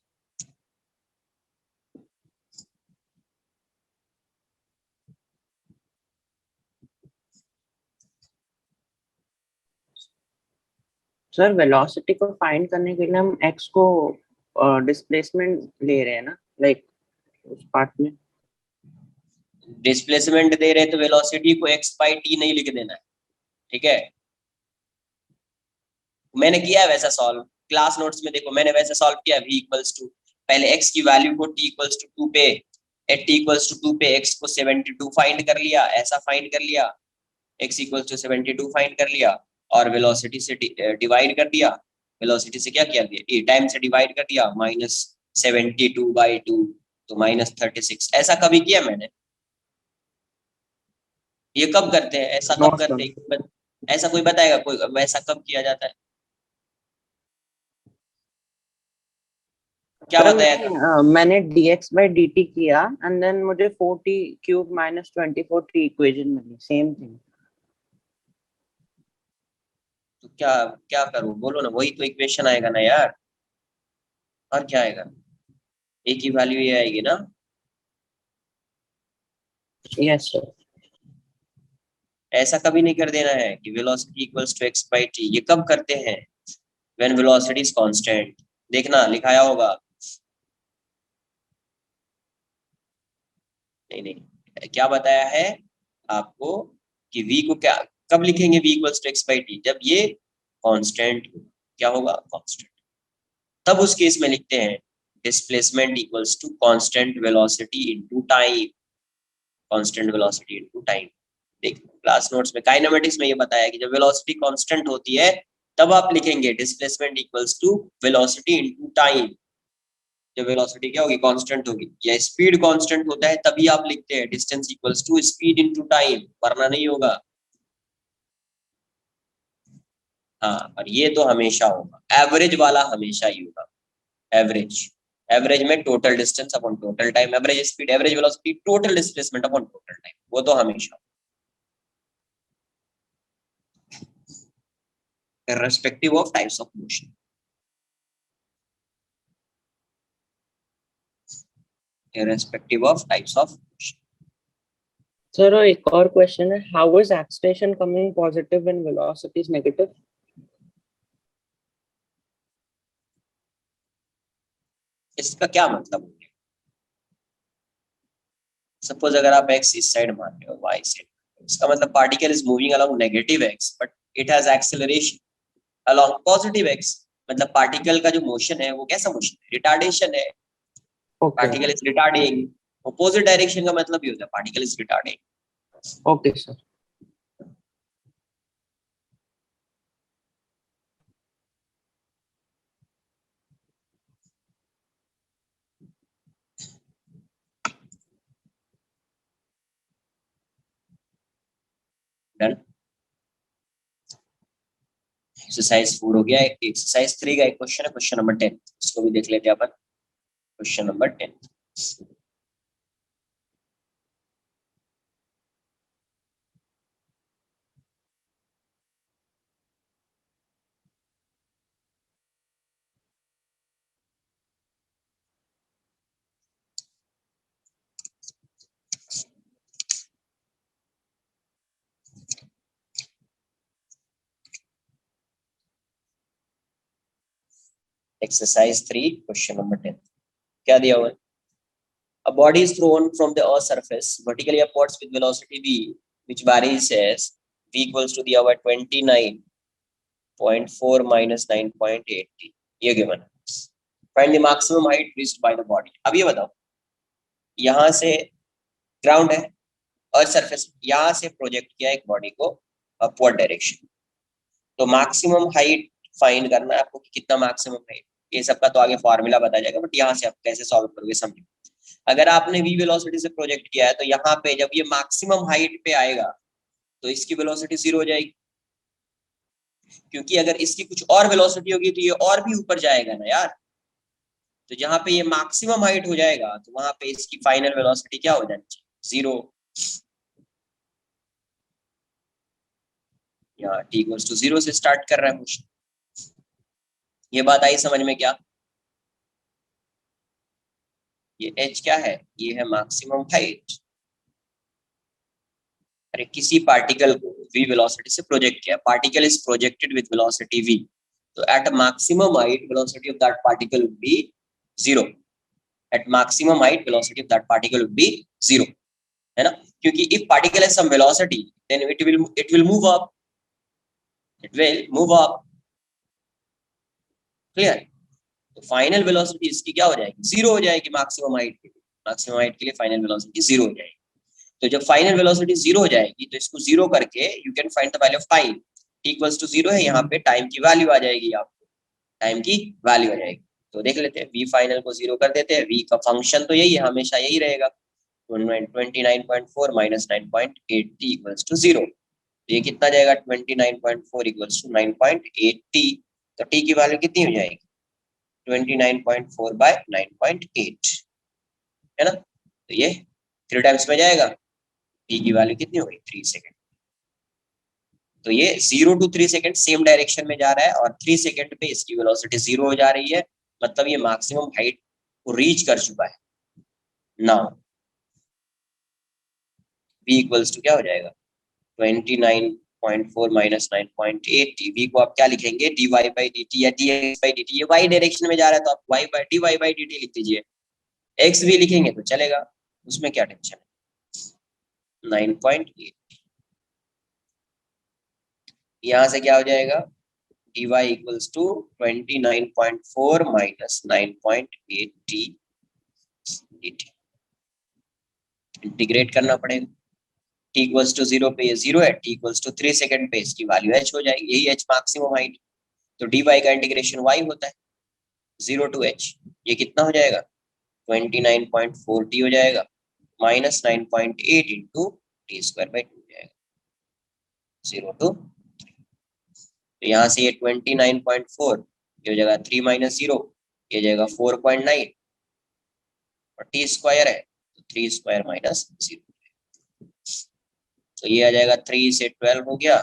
सर वेलोसिटी को फाइंड करने के लिए हम x को डिस्प्लेसमेंट ले रहे हैं ना, लाइक उस पार्ट में डिस्प्लेसमेंट दे रहे तो वेलोसिटी को x बाई टी नहीं लिख देना है, ठीक है? मैंने किया है वैसा सॉल्व, क्लास नोट्स में देखो मैंने वैसा सॉल्व किया। v इक्वल्स टू पहले x की वैल्यू को t इक्वल्स टू 2 पे, एट t इक्वल्स टू 2 पे x को 72 फाइंड कर लिया, ऐसा फाइंड कर लिया, x इक्वल्स टू 72 फाइंड कर लिया और वेलोसिटी से डिवाइड कर दिया। वेलोसिटी से क्या किया? ये टाइम से डिवाइड कर दिया, -72/2 तो -36। ऐसा कभी किया मैंने? ये कब करते हैं? ऐसा कब करते हैं? ऐसा कोई बताएगा? कोई वैसा कब किया जाता है? क्या बताया था? मैंने dx by dt किया एंड देन मुझे 4t cube minus 24t equation मिली, सेम थिंग। तो क्या क्या करूं? बोलो ना, वही तो इक्वेशन आएगा ना यार, और क्या आएगा? एक ही वैल्यू ये आएगी ना। Yes sir. ऐसा कभी नहीं कर देना है कि velocity equals to x by t. ये कब करते हैं? When velocity is constant. देखना लिखाया होगा, नहीं क्या बताया है आपको कि v को क्या कब लिखेंगे? v equals to x by t जब ये कांस्टेंट क्या होगा? कांस्टेंट। तब उस केस में लिखते हैं displacement equals to constant velocity into time, constant velocity into time. देख क्लास नोट्स में काइनेमेटिक्स में ये बताया कि जब वेलोसिटी कांस्टेंट होती है तब आप लिखेंगे displacement equals to velocity into time. जब वेलोसिटी क्या होगी, कांस्टेंट होगी, या स्पीड कांस्टेंट होता है तभी आप लिखते हैं distance equals to speed into time, वरना नहीं होगा। हाँ, और ये तो हमेशा होगा, एवरेज वाला हमेशा ही होगा। एवरेज, एवरेज में total distance upon total time, average speed, average velocity, total displacement upon total time, वो तो हमेशा, irrespective of types of motion, irrespective of types of motion. Sir एक और क्वेश्चन है, how is acceleration coming positive when velocity is negative? इसका क्या मतलब हो गया? सपोज अगर आप x इस साइड मान रहे हो, y साइड, इसका मतलब particle is moving along negative x but it has acceleration along positive x, मतलब पार्टिकल का जो मोशन है वो कैसा मोशन है, रिटार्डेशन है। Okay particle is retarding, opposite direction का मतलब ये होता है particle is retarding. Okay sir. Done. Exercise 4 हो गया। एक्सरसाइज 3 का एक क्वेश्चन है, क्वेश्चन नंबर 10, इसको भी देख लेते हैं अपन। Question number 10, exercise 3 question number 10 क्या दिया हुआ है? A body is thrown from the earth surface vertically upwards with velocity v, which varies as v equals to दिया हुआ है 29.4 minus 9.8t, ये given है। Find the maximum height reached by the body। अब ये बताओ, यहाँ से ग्राउंड है, अर्थ सरफेस, यहाँ से प्रोजेक्ट किया एक बॉडी को अपवर्ड डायरेक्शन, तो मैक्सिमम हाइट फाइंड करना है आपको कि कितना मैक्सिमम हाइट। ये सब का तो आगे फॉर्मूला बता जाएगा, बट यहाँ से आप कैसे सॉल्व करोगे समझो। अगर आपने v वेलोसिटी से प्रोजेक्ट किया है तो यहाँ पे जब ये मैक्सिमम हाइट पे आएगा तो इसकी वेलोसिटी 0 हो जाएगी, क्योंकि अगर इसकी कुछ और वेलोसिटी होगी तो ये और भी ऊपर जाएगा ना यार। तो जहाँ पे ये मैक्सिमम हाइट हो जाएगा तो वहां पे इसकी फाइनल वेलोसिटी क्या हो जानी चाहिए, 0। यहाँ t इक्वल्स टू 0 से स्टार्ट कर रहा है क्वेश्चन। ये बात आई समझ में क्या? ये h क्या है, ये है मैक्सिमम हाइट। अरे किसी पार्टिकल को v वेलोसिटी से प्रोजेक्ट किया, particle is projected with velocity v, तो at maximum height velocity of that particle would be 0। At maximum height velocity of that particle would be 0, है ना? क्योंकि if particle has some velocity then it will move up, it will move up. Clear? तो final velocity इसकी क्या हो जाएगी, 0 हो जाएगी मैक्सिमम हाइट के लिए। मैक्सिमम हाइट के लिए फाइनल वेलोसिटी 0 हो जाएगी। तो जब फाइनल वेलोसिटी 0 हो जाएगी तो इसको 0 करके you can find the value of time. t equals to 0 है, यहाँ पे टाइम की वैल्यू आ जाएगी, आपको टाइम की वैल्यू आ जाएगी। तो देख लेते हैं, v फाइनल को 0 कर देते हैं, v का फंक्शन तो यही है, हमेशा यही रहेगा। 29.4 माइनस 9.8 t इक्वल्स टू 0, ये कितना जाएगा, 29.4 इक्वल्स टू 9.8t, तो t की वैल्यू कितनी हो जाएगी, 29.4 बाय 9.8, है ना? तो ये 3 टाइम्स में जाएगा, t की वैल्यू कितनी होगी, 3 सेकेंड। तो ये 0 to 3 सेकेंड सेम डायरेक्शन में जा रहा है और 3 सेकेंड पे इसकी वेलोसिटी 0 हो जा रही है, मतलब ये मैक्सिमम हाइट को रीच कर चुका है। नाउ v इक्वल्स टू क्या हो जाएगा, 29.4 माइनस 9.8, v को आप क्या लिखेंगे, dy by dt या dx by dt। ये y डायरेक्शन में जा रहा है तो आप y by dy by dt लिख दीजिए। x भी लिखेंगे तो चलेगा, उसमें क्या टेंशन है। 9.8 यहाँ से क्या हो जाएगा, dy equals to 29.4 minus 9.8 dt। Integrate करना पड़ेगा, t इक्वल्स टू 0 पे ये 0 है, t इक्वल्स टू 3 सेकंड पे इसकी वैल्यू h हो जाएगी, यही h मैक्सिमम हाइट। तो dy का इंटीग्रेशन y होता है 0 टू h, ये कितना हो जाएगा 29.4t हो जाएगा, minus 9.8 into t square by 2 हो जाएगा 0 टू। तो यहाँ से ये 29.4 ये हो जाएगा 3 माइनस 0, ये जाएगा 4.9 और टी स्क्वायर है तो 3 स्क्वायर माइनस 0, तो ये आ जाएगा 3 से 12 हो गया,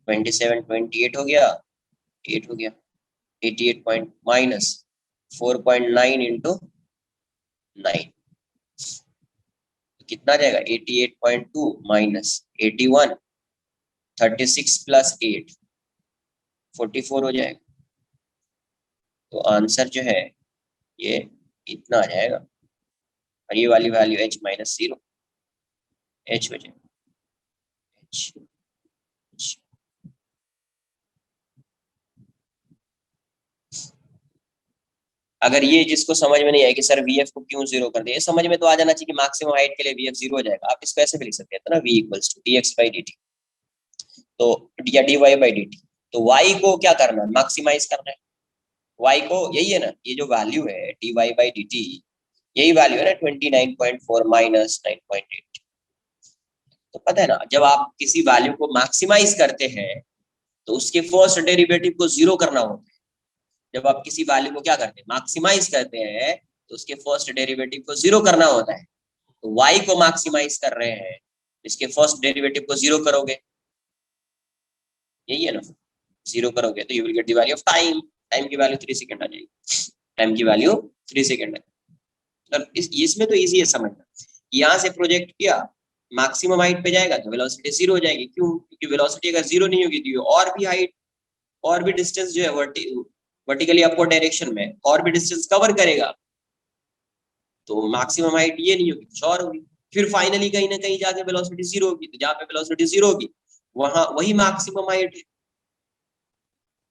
27 28 हो गया, 8 हो गया, 88 पॉइंट माइनस 4.9 इंटू 9 कितना जाएगा 88.2 माइनस 81, 36 प्लस 8 44 हो जाएगा। तो आंसर जो है ये इतना आ जाएगा, और ये वाली वैल्यू h माइनस 0 h हो जाएगा h। अगर ये जिसको समझ में नहीं आया कि सर vf को क्यों 0 कर दिया, समझ में तो आ जाना चाहिए कि मैक्सिमम हाइट के लिए vf 0 हो जाएगा। आप इसको ऐसे भी लिख सकते हैं ना, v equals to dx by dt, तो या dy बाई dt। तो y को क्या करना है, मैक्सिमाइज करना है y को, यही है ना, ये जो वैल्यू है dy बाई dt, यही वैल्यू है ना 29.4 माइनस 9.8। तो पता है ना, जब आप किसी वैल्यू को मैक्सिमाइज करते हैं तो उसके फर्स्ट डेरिवेटिव को 0 करना होता है। जब आप किसी वैल्यू को क्या करते हैं, मैक्सिमाइज करते हैं, तो उसके फर्स्ट डेरिवेटिव को 0 करना होता है। तो y को मैक्सिमाइज कर रहे हैं, इसके फर्स्ट डेरिवेटिव को 0 करोगे, यही है ना, 0 करोगे तो you will get the value of time. Time की वैल्यू 3 सेकंड आ जाएगी, टाइम की वैल्यू 3 सेकंड है। मतलब इसमें तो इजी है समझना। यहाँ से प्रोजेक्ट किया, मैक्सिमम हाइट पे जाएगा तो वेलोसिटी 0 हो जाएगी। क्यों? क्योंकि वेलोसिटी अगर 0 नहीं होगी तो और भी हाइट, और भी डिस्टेंस जो है वर्टिकली अपवर्ड डायरेक्शन में और भी डिस्टेंस कवर करेगा, तो मैक्सिमम हाइट ये नहीं होगी, कुछ और होगी। फिर फाइनली कहीं ना कहीं जाके वेलोसिटी 0 होगी, तो जहाँ पे वेलोसिटी 0 होगी वहां वही मैक्सिमम हाइट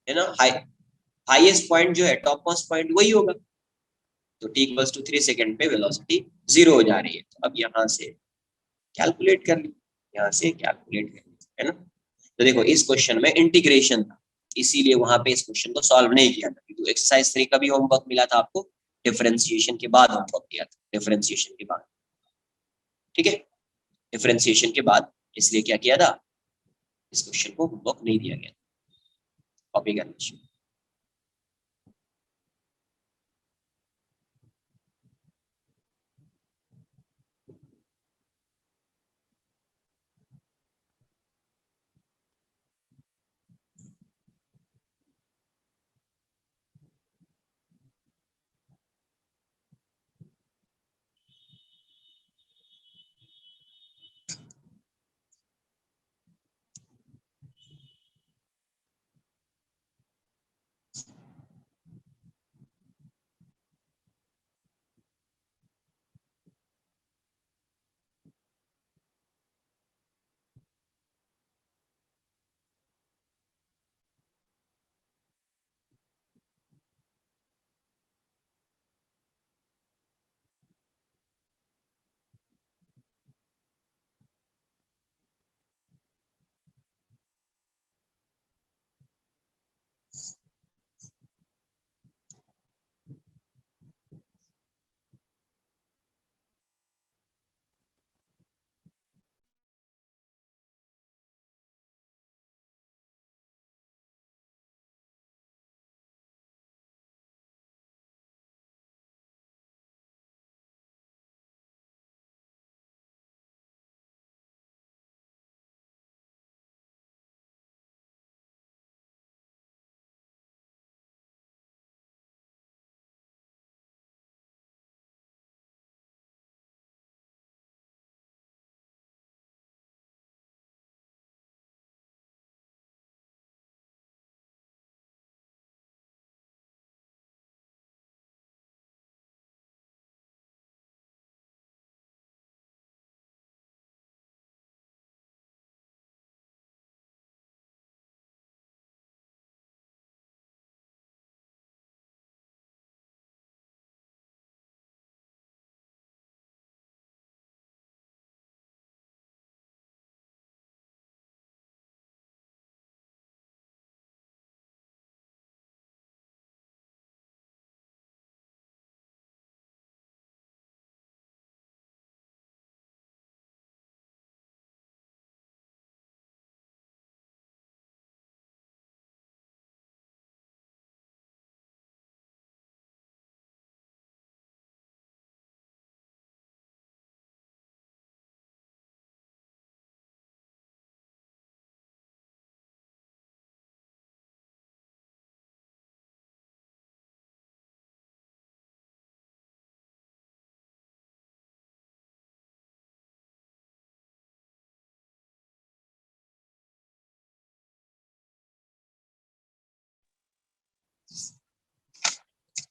है ना, हाईएस्ट पॉइंट जो है, टॉप मोस्ट पॉइंट वही होगा। तो t इक्वल्स टू 3 सेकंड पे वेलोसिटी 0 हो जा रही है। तो अब यहाँ से कैलकुलेट कर ली, यहाँ से कैलकुलेट कर ली, है ना। तो देखो इस क्वेश्चन में इंटीग्रेशन था, इसीलिए वहां पे इस क्वेश्चन को सॉल्व नहीं किया था। तो एक्सरसाइज 3 का भी होमवर्क मिला था आपको, डिफरेंशिएशन के बाद होमवर्क दिया था, डिफरेंशिएशन के बाद, ठीक है, डिफरेंशिएशन के बाद। इसलिए क्या किया था, इस क्वेश्चन को होमवर्क नहीं दिया गया, कॉपी करना चाहिए।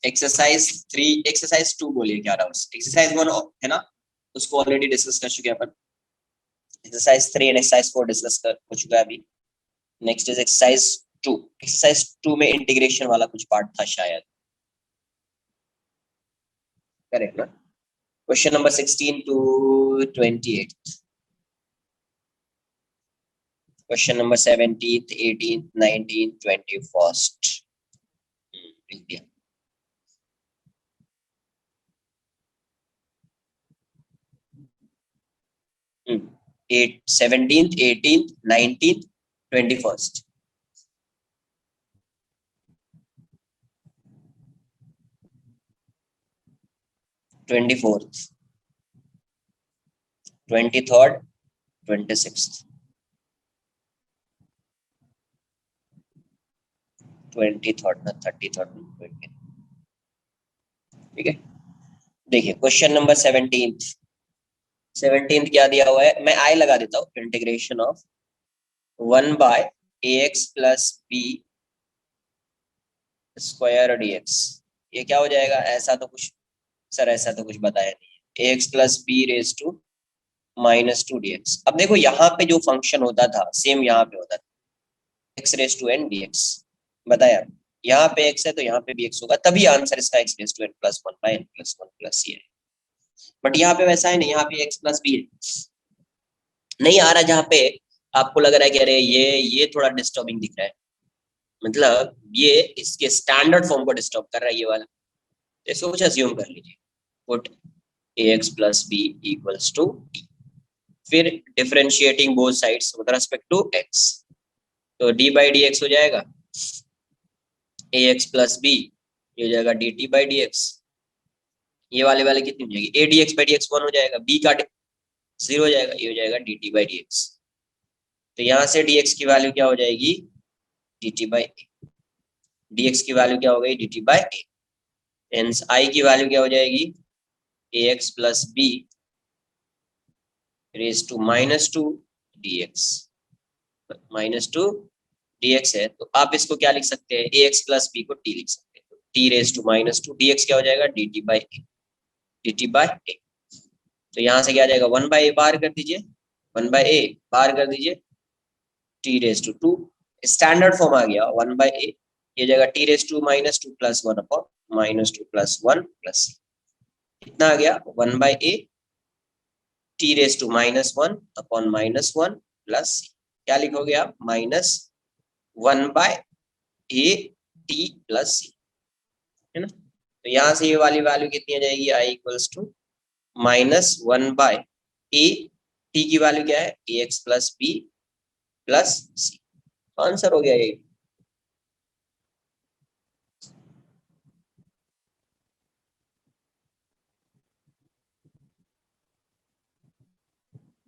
एक्सरसाइज 3 एक्सरसाइज 2 बोलिए क्या रहा है, एक्सरसाइज 1 है ना, उसको ऑलरेडी डिस्कस कर चुके हैं अपन। एक्सरसाइज 3 एंड एक्सरसाइज 4 डिस्कस कर हो चुका है अभी। Next is exercise 2। एक्सरसाइज 2 में इंटीग्रेशन वाला कुछ पार्ट था शायद, करेक्ट ना? Question number 16 to 28, question number 17th 18th 19th 21st लिख दिया। हम्म 17th 18th 19th 21st। Twenty fourth, 23rd 26th 23rd ना 33rd। ठीक है, देखिए क्वेश्चन नंबर 17th क्या दिया हुआ है, मैं आई लगा देता हूँ। Integration of 1/ax plus B square dx, ये क्या हो जाएगा? ऐसा तो कुछ सर, ऐसा तो कुछ बताया नहीं है। ax plus B raise to -2 dx। अब देखो यहाँ पे जो फंक्शन होता था सेम यहाँ पे होता था, x raise to n dx। बताया, यहाँ पे x है तो यहाँ पे भी x होगा, तभी आंसर इसका x raise to n plus 1/n plus 1 plus c है। बट यहाँ पे वैसा है नहीं, यहाँ पे x प्लस बी नहीं आ रहा, जहाँ पे आपको लग रहा है कि अरे ये थोड़ा डिस्टर्बिंग दिख रहा है, मतलब ये इसके स्टैंडर्ड फॉर्म को डिस्टर्ब कर रहा है ये वाला, तो इसको कुछ अज्यूम कर लीजिए। Put ax plus B equals to d, फिर differentiating both sides with respect to x, तो d बाई डी एक्स हो जाएगा ax प्लस बी, ये हो जाएगा dt बाई डी एक्स। ये वाले कितनी हो जाएगी, a dx by D x 1 हो जाएगा, b का 0 हो जाएगा, ये हो जाएगा dt बाई डी एक्स। तो यहाँ से dx की वैल्यू क्या हो जाएगी, dt बाई ए। dx की वैल्यू क्या हो गई, dt by A. Hence i की वैल्यू क्या हो जाएगी, ax plus B raise to -2 dx। -2 dx है तो आप इसको क्या लिख सकते हैं, ax प्लस बी को t लिख सकते हैं, t रेज टू -2 dx क्या हो जाएगा, dt by A, dt by A. तो यहाँ से क्या आ जाएगा, 1/a बाहर कर दीजिए, 1/a बाहर कर दीजिए, t raise to 2, standard form आ गया 1/a, ये जाएगा t raise to -2 plus 1 upon -2 plus 1 plus c। कितना आ गया, 1/a t raise to -1 upon -1 plus c। क्या लिखोगे आप, -1/a t प्लस c, है ना? तो यहाँ से ये वाली वैल्यू कितनी आ जाएगी, i equals to -1/a, t की वैल्यू क्या है, ax plus B plus C. Answer हो गया ये।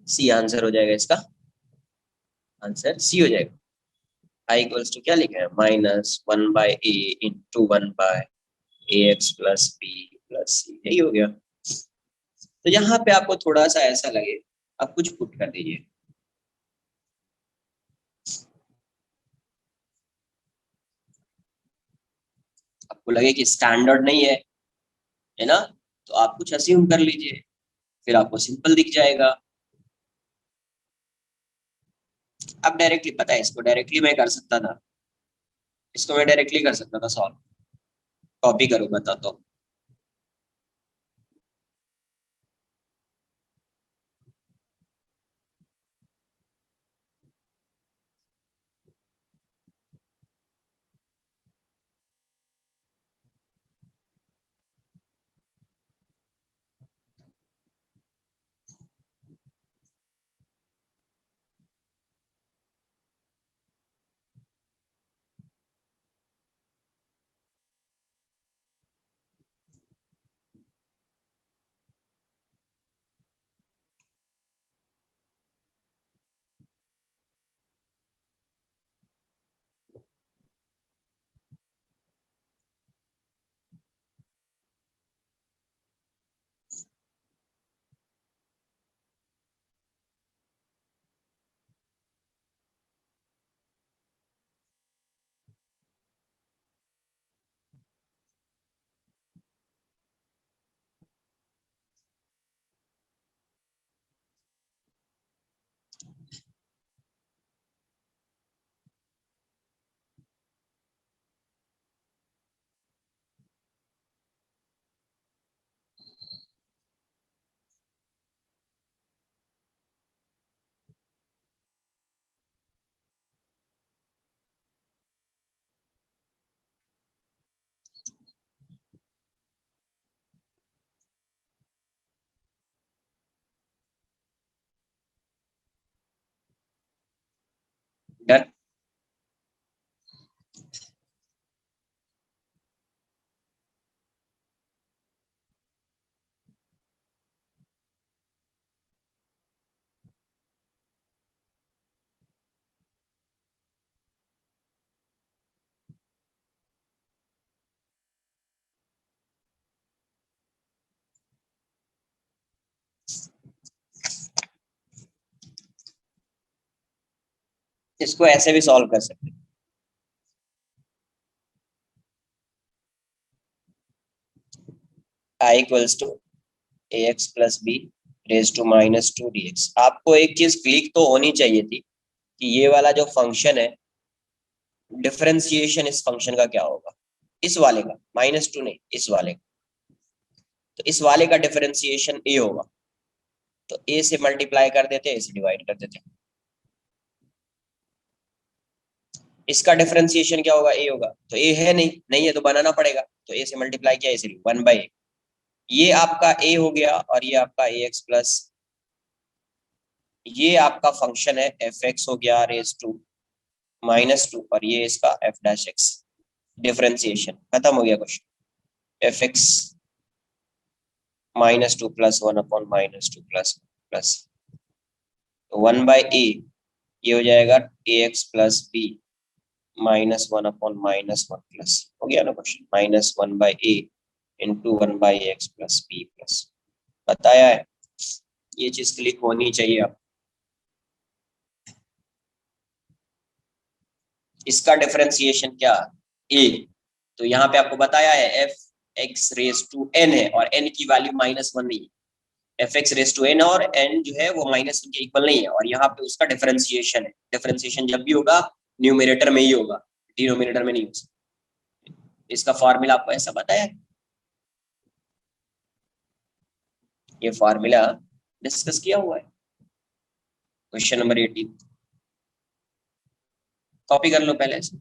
सी आंसर हो जाएगा इसका, आंसर सी हो जाएगा। आई इक्वल्स टू क्या लिखा है, -1/a into 1/ax plus B plus C, यही हो गया। तो यहाँ पे आपको थोड़ा सा ऐसा लगे, आप कुछ पुट कर दीजिए, आपको लगे कि स्टैंडर्ड नहीं है ना, तो आप कुछ अज्यूम कर लीजिए, फिर आपको सिंपल दिख जाएगा। अब डायरेक्टली पता है, इसको डायरेक्टली मैं कर सकता था, इसको मैं डायरेक्टली कर सकता था सॉल्व। कॉपी करो बताता हूँ। इसको ऐसे भी सॉल्व कर सकते हैं। I equals to ax plus B raise to -2 dx। आपको एक चीज क्लिक तो होनी चाहिए थी कि ये वाला जो फंक्शन है, डिफरेंशिएशन इस फंक्शन का क्या होगा, इस वाले का, -2 नहीं, इस वाले का। तो इस वाले का डिफरेंशिएशन a होगा, तो a से मल्टीप्लाई कर देते, a से डिवाइड कर देते। इसका डिफरेंशिएशन क्या होगा, a होगा, तो a है नहीं, नहीं है तो बनाना पड़ेगा, तो a से मल्टीप्लाई किया, a से 1/a। ये आपका a हो गया और ये आपका ax प्लस, ये आपका फंक्शन है f(x) हो गया रेज टू -2 और ये इसका f'(x). डिफरेंशिएशन खत्म हो गया question. f(x) -2 plus 1/-2 plus 1/a, ये हो जाएगा ax प्लस b -1/-1 प्लस, हो गया ना question, -1/a into 1/x plus b plus. बताया है, ये चीज क्लिक होनी चाहिए आप। इसका डिफरेंशिएशन क्या, a, तो यहाँ पे आपको बताया है f(x) रेज टू n है और n की वैल्यू -1 नहीं है। f(x) रेज टू n और n जो है वो -1 के इक्वल नहीं है, और यहाँ पे उसका डिफरेंशिएशन है। डिफरेंशिएशन जब भी होगा न्यूमरेटर में ही होगा, डिनोमिनेटर में नहीं हो सकता। इसका फॉर्मूला आपको ऐसा बताया है, ये फॉर्मूला डिस्कस किया हुआ है क्वेश्चन नंबर 18। कॉपी कर लो पहले से।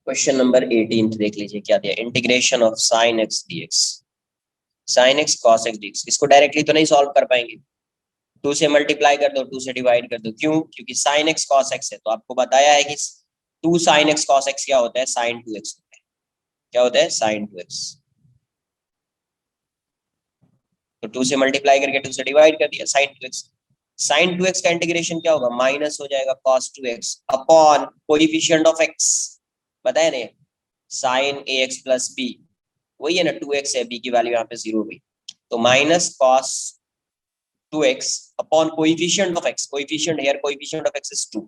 क्वेश्चन नंबर 18 देख लीजिए क्या दिया, integration of sin x dx। sin x cos x dx, इसको डायरेक्टली तो नहीं सॉल्व कर पाएंगे, 2 से मल्टीप्लाई कर दो, 2 से डिवाइड कर दो। क्यों, क्योंकि sin x cos x है, तो आपको बताया है कि 2 sin x cos x क्या होता है, sin 2x होता है। क्या होता है, sin 2x। तो 2 से मल्टीप्लाई करके 2 से डिवाइड कर दिया, sin 2x। sin 2x का इंटीग्रेशन क्या होगा, माइनस हो जाएगा cos 2x upon coefficient of x, बताया नहीं, sin ax प्लस b, वही है ना, 2x है, b की वैल्यू यहाँ पे 0 हुई, तो minus cos 2x upon coefficient of x, coefficient here coefficient of x is 2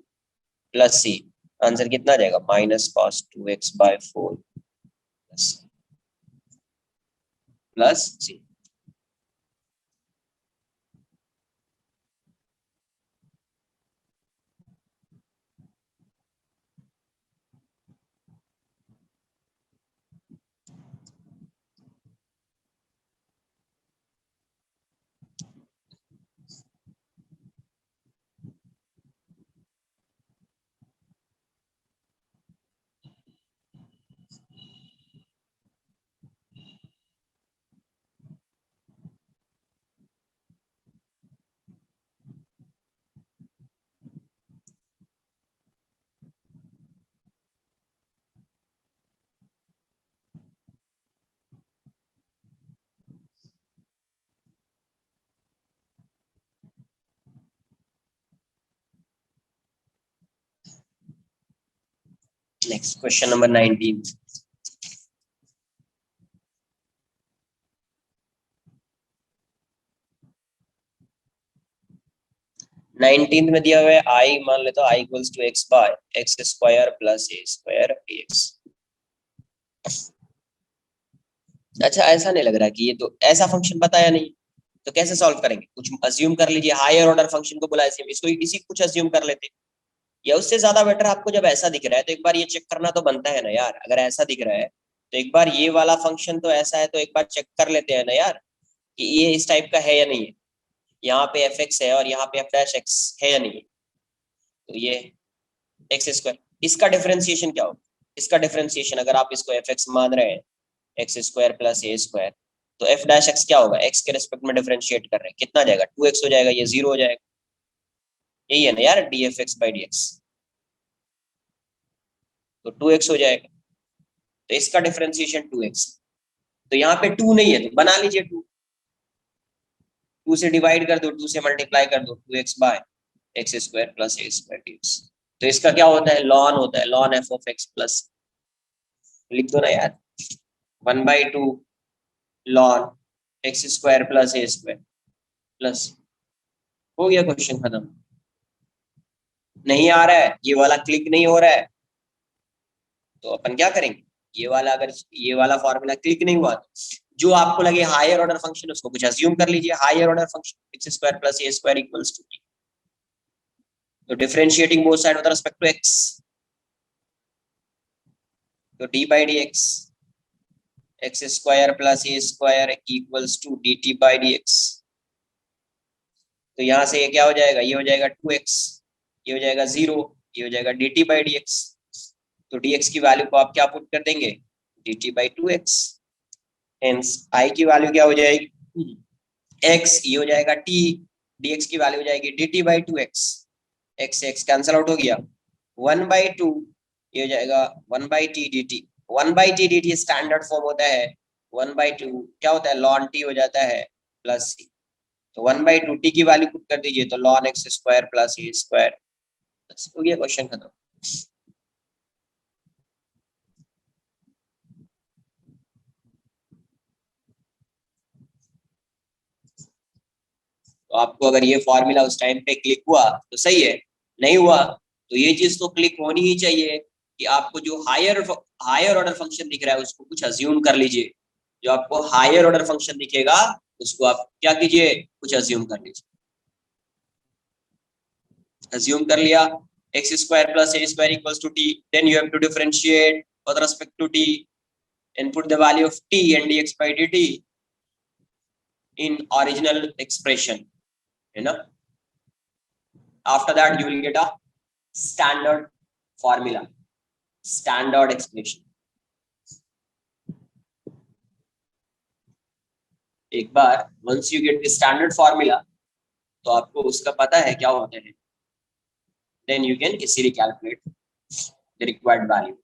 plus c। Answer कितना आ जाएगा, minus cos 2x/4 plus c। Next question number 19। Nineteen में दिया हुआ है आई, मान लेते हो I equals to X by X square plus A square X. अच्छा, ऐसा नहीं लग रहा कि ये तो ऐसा फंक्शन बताया नहीं, तो कैसे सॉल्व करेंगे, कुछ अज्यूम कर लीजिए, हायर ऑर्डर फंक्शन को बुलाए, इसको इसी कुछ अज्यूम कर लेते। या उससे ज्यादा बेटर आपको जब ऐसा दिख रहा है तो एक बार ये चेक करना तो बनता है ना यार। अगर ऐसा दिख रहा है तो एक बार ये वाला फंक्शन तो ऐसा है, तो एक बार चेक कर लेते हैं ना यार कि ये इस टाइप का है या नहीं है। यहाँ पे एफ एक्स है और यहाँ पे एफ डैश एक्स है या नहीं है। तो ये एक्स स्क्वायर, इसका डिफरेंशिएशन क्या होगा? इसका डिफरेंशिएशन अगर आप इसको एफ एक्स मान रहे हैं, x square plus A square, तो एफ डैश एक्स क्या होगा? एक्स के रिस्पेक्ट में डिफरेंशिएट कर रहे हैं, कितना जाएगा? 2x हो जाएगा, ये 0 हो जाएगा। यही है ना यार D F x by D X, तो 2x हो जाएगा। तो इसका डिफरेंशिएशन 2x। तो यहाँ पे 2 नहीं है तो बना लीजिए 2, 2 से डिवाइड कर दो, 2 से मल्टीप्लाई कर दो, 2x by X square plus A square dx। तो इसका क्या होता है? लॉन होता है, लॉन एफ ऑफ एक्स प्लस, लिख दो ना यार, 1/2 लॉन X square plus A square plus, हो गया क्वेश्चन खत्म। नहीं आ रहा है, ये वाला क्लिक नहीं हो रहा है, तो अपन क्या करेंगे? ये वाला, अगर ये वाला फॉर्मूला क्लिक नहीं हुआ तो जो आपको लगे हायर ऑर्डर फंक्शन उसको कुछ अज्यूम कर लीजिए। Higher order function X square plus A square equals to T, तो differentiating both side with respect to X, तो D by D X X square plus A square equals to D T by D X. तो यहाँ से ये क्या हो जाएगा? ये हो जाएगा 2x, ये हो जाएगा 0, ये हो जाएगा D T by D X. तो dx की वैल्यू को आप क्या पुट कर देंगे? dt by 2x। Hence i की वैल्यू क्या हो जाएगी? x, ये हो जाएगा t, dx की वैल्यू हो जाएगी dt by 2x, x से x कैंसिल आउट हो गया, 1/2, ये हो जाएगा 1/t dt। 1/t dt standard form होता है, 1/2 क्या होता है? ln t हो जाता है प्लस c। तो 1/2 t की वैल्यू पुट कर दीजिए, तो ln x square plus a square, हो गया क्वेश्चन खत्म। तो आपको अगर ये फॉर्मूला उस टाइम पे क्लिक हुआ तो सही है, नहीं हुआ तो ये चीज तो क्लिक होनी ही चाहिए कि आपको जो हायर ऑर्डर फंक्शन दिख रहा है उसको कुछ अज्यूम कर लीजिए। जो आपको हायर ऑर्डर फंक्शन दिखेगा उसको आप क्या कीजिए? कुछ अज्यूम कर लीजिए। अज्यूम कर लिया X square plus A square equals to T, then you have to differentiate with respect to T and put the value of t and dx by dt in original expression, है ना? After that you will get a standard formula, standard expression। एक बार once you get the standard formula तो आपको उसका पता है क्या होता है, then you can easily calculate the required value।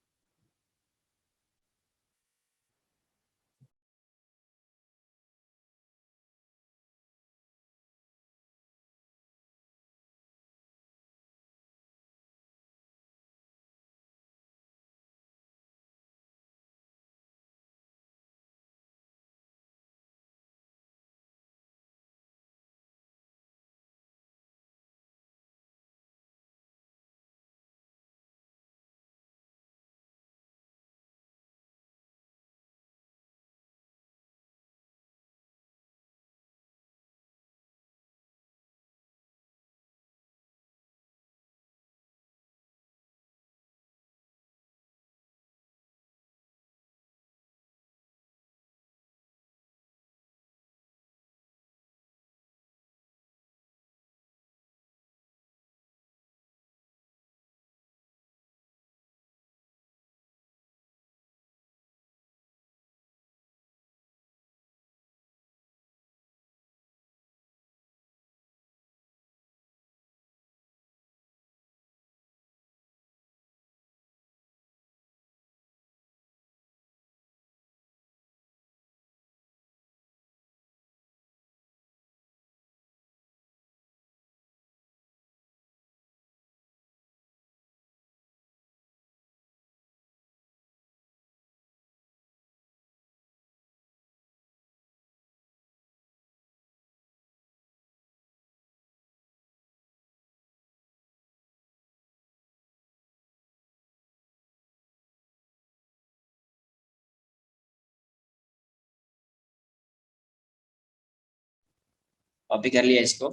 Copy कर लिया इसको।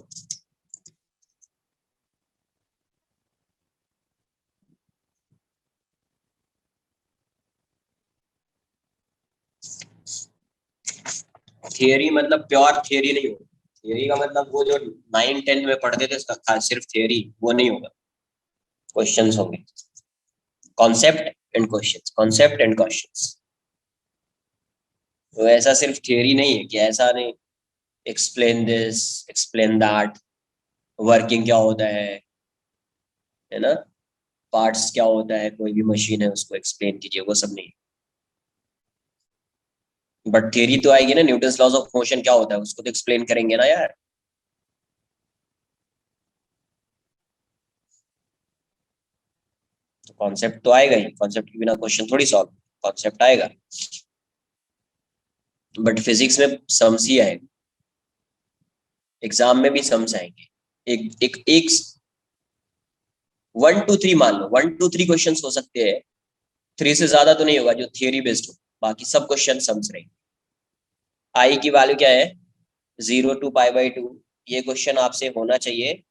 थियरी मतलब प्योर थियरी नहीं होगा। थियरी का मतलब वो जो 9-10 में पढ़ते थे उसका खास सिर्फ थियरी वो नहीं होगा, क्वेश्चंस होंगे, concept and questions, concept and questions. तो ऐसा सिर्फ थियरी नहीं है कि ऐसा नहीं explain this explain that, working क्या होता है ना, पार्ट्स क्या होता है, कोई भी मशीन है उसको एक्सप्लेन कीजिए, वो सब नहीं। बट थियरी तो आएगी ना, न्यूटन्स लॉज ऑफ मोशन क्या होता है उसको तो एक्सप्लेन करेंगे ना यार। तो कॉन्सेप्ट तो आएगा ही, कॉन्सेप्ट के बिना क्वेश्चन थोड़ी सॉल्व, कॉन्सेप्ट आएगा। बट फिजिक्स में सम्स ही आएगा, एग्जाम में भी सम्स आएंगे। एक एक एक 1 2 3 मान लो, 1 2 3 क्वेश्चन हो सकते हैं, 3 से ज्यादा तो नहीं होगा जो थियरी बेस्ड हो, बाकी सब क्वेश्चन सम्स रहेंगे। आई की वैल्यू क्या है, 0 to π/2। ये क्वेश्चन आपसे होना चाहिए,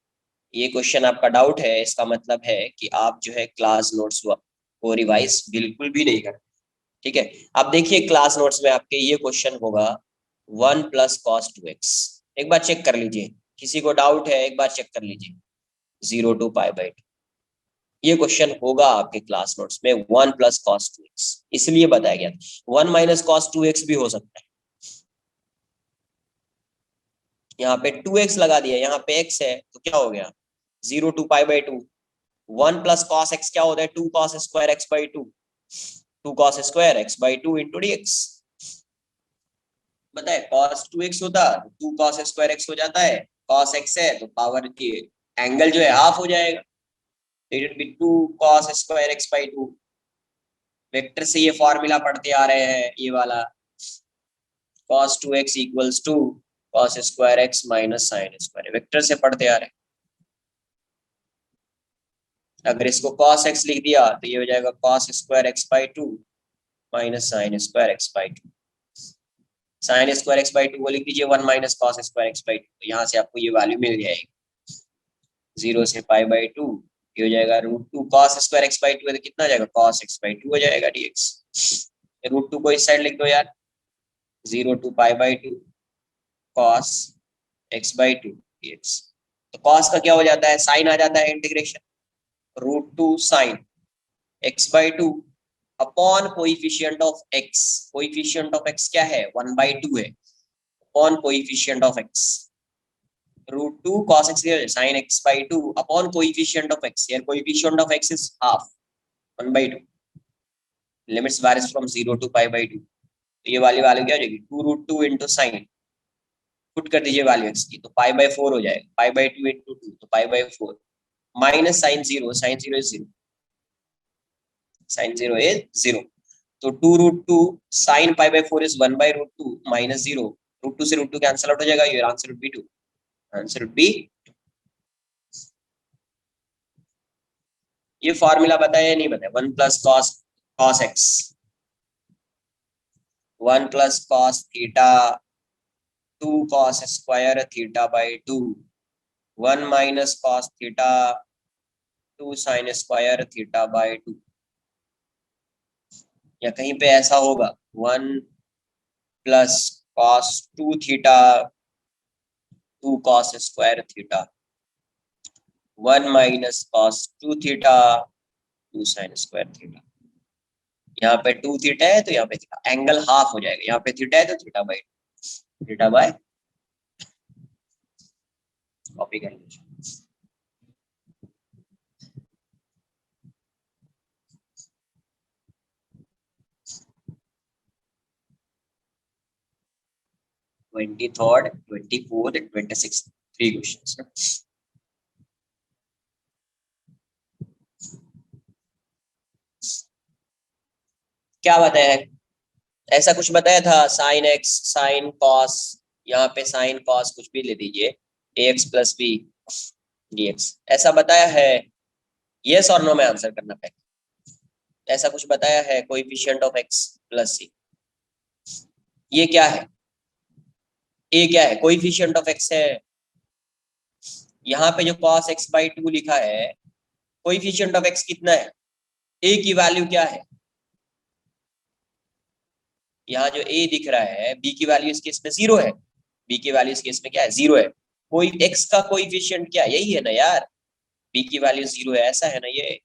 ये क्वेश्चन आपका डाउट है, इसका मतलब है कि आप जो है क्लास नोट्स को रिवाइज बिल्कुल भी नहीं करते। ठीक है, अब देखिए क्लास नोट्स में आपके ये क्वेश्चन होगा 1 + cos 2x। एक बार चेक कर लीजिए, किसी को डाउट है एक बार चेक कर लीजिए, 0 to π/2 ये क्वेश्चन होगा आपके क्लास नोट्स में, 1 + cos 2x इसलिए बताया गया था। 1 - cos 2x भी हो सकता है, यहाँ पे 2x लगा दिया, यहाँ पे x है तो क्या हो गया 0 to π/2। 1 + cos x क्या होता है, 2 cos² x/2, 2 cos² x/2 × dx। बताए cos 2x होता तो 2 cos² x हो जाता है, cos x है तो पावर की एंगल जो है हाफ हो जाएगा, it will be 2 cos² x/2। Vector से ये फॉर्मूला पढ़ते आ रहे हैं, ये वाला cos 2x = 2 cos² x - sin², vector से पढ़ते आ रहे हैं। अगर इसको cos x लिख दिया तो ये हो जाएगा cos² x/2 - sin² x/2। sin² x/2 को लिख दीजिए 1 - cos² x/2, तो यहाँ से आपको ये वैल्यू मिल जाएगी 0 से π/2, ये हो जाएगा √2 cos² x/2 है तो कितना हो जाएगा cos x/2 हो जाएगा dx। √2 को इस साइड लिख दो यार, 0 to π/2 cos x/2 dx। तो cos का क्या हो जाता है, साइन आ जाता है, integration √2 sin x/2 upon coefficient of x। Coefficient of x क्या है, 1/2 है, upon coefficient of x √2 cos x sin x/2 upon coefficient of x, here coefficient of x is half 1/2, limits varies from 0 to π/2। तो ये वाली value क्या हो जाएगी 2 √2 × sin, put कर दीजिए वैल्यू x की तो π/4 हो जाएगा, π/2 × 2 तो π/4 minus sin 0 is 0, sin 0 is 0। तो 2 √2 sin π/4 is 1/√2 minus 0, √2 से √2 कैंसिल आउट हो जाएगा, your answer would be 2, answer would be. ये फॉर्मूला बताया नहीं बताया, 1 + cos x, 1 + cos theta, 2 cos² θ/2, 1 - cos theta, 2 sin² θ/2। या कहीं पे ऐसा होगा 1 + cos 2 theta, 2 cos² theta, 1 - cos 2 theta, 2 sin² theta. यहाँ पे 2 थीटा है तो यहाँ पे थीटा, एंगल हाफ हो जाएगा, यहाँ पे थीटा है तो थीटा बाय कॉपी कर लीजिए। Twenty third, 24th, 26th, 3 questions. क्या बताया है, ऐसा कुछ बताया था sin x sin cos, यहाँ पे sin cos कुछ भी ले दीजिए, ax + b dx, ऐसा बताया है, यस और नो में आंसर करना पड़ेगा। ऐसा कुछ बताया है कोएफिशिएंट ऑफ x + c, ये क्या है, a क्या है, कोएफिशिएंट ऑफ x है। यहाँ पे जो cos x/2 लिखा है, कोएफिशिएंट ऑफ x कितना है, a की वैल्यू क्या है, यहाँ जो a दिख रहा है, b की वैल्यू इस केस में 0 है, b की वैल्यू इस केस में क्या है, 0 है। कोई x का कोएफिशिएंट क्या यही है ना यार, b की वैल्यू 0 है, ऐसा है ना ये।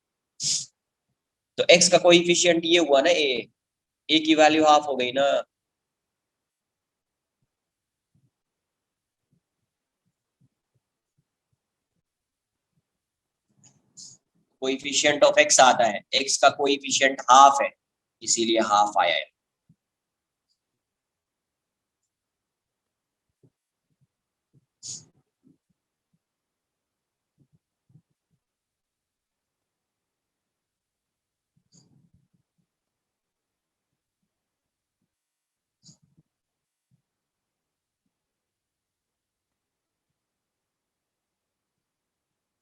तो x का कोएफिशिएंट ये हुआ ना a की वैल्यू हाफ हो गई ना। कोएफिशिएंट ऑफ x आता है, x का कोएफिशिएंट हाफ है, इसीलिए हाफ आया है।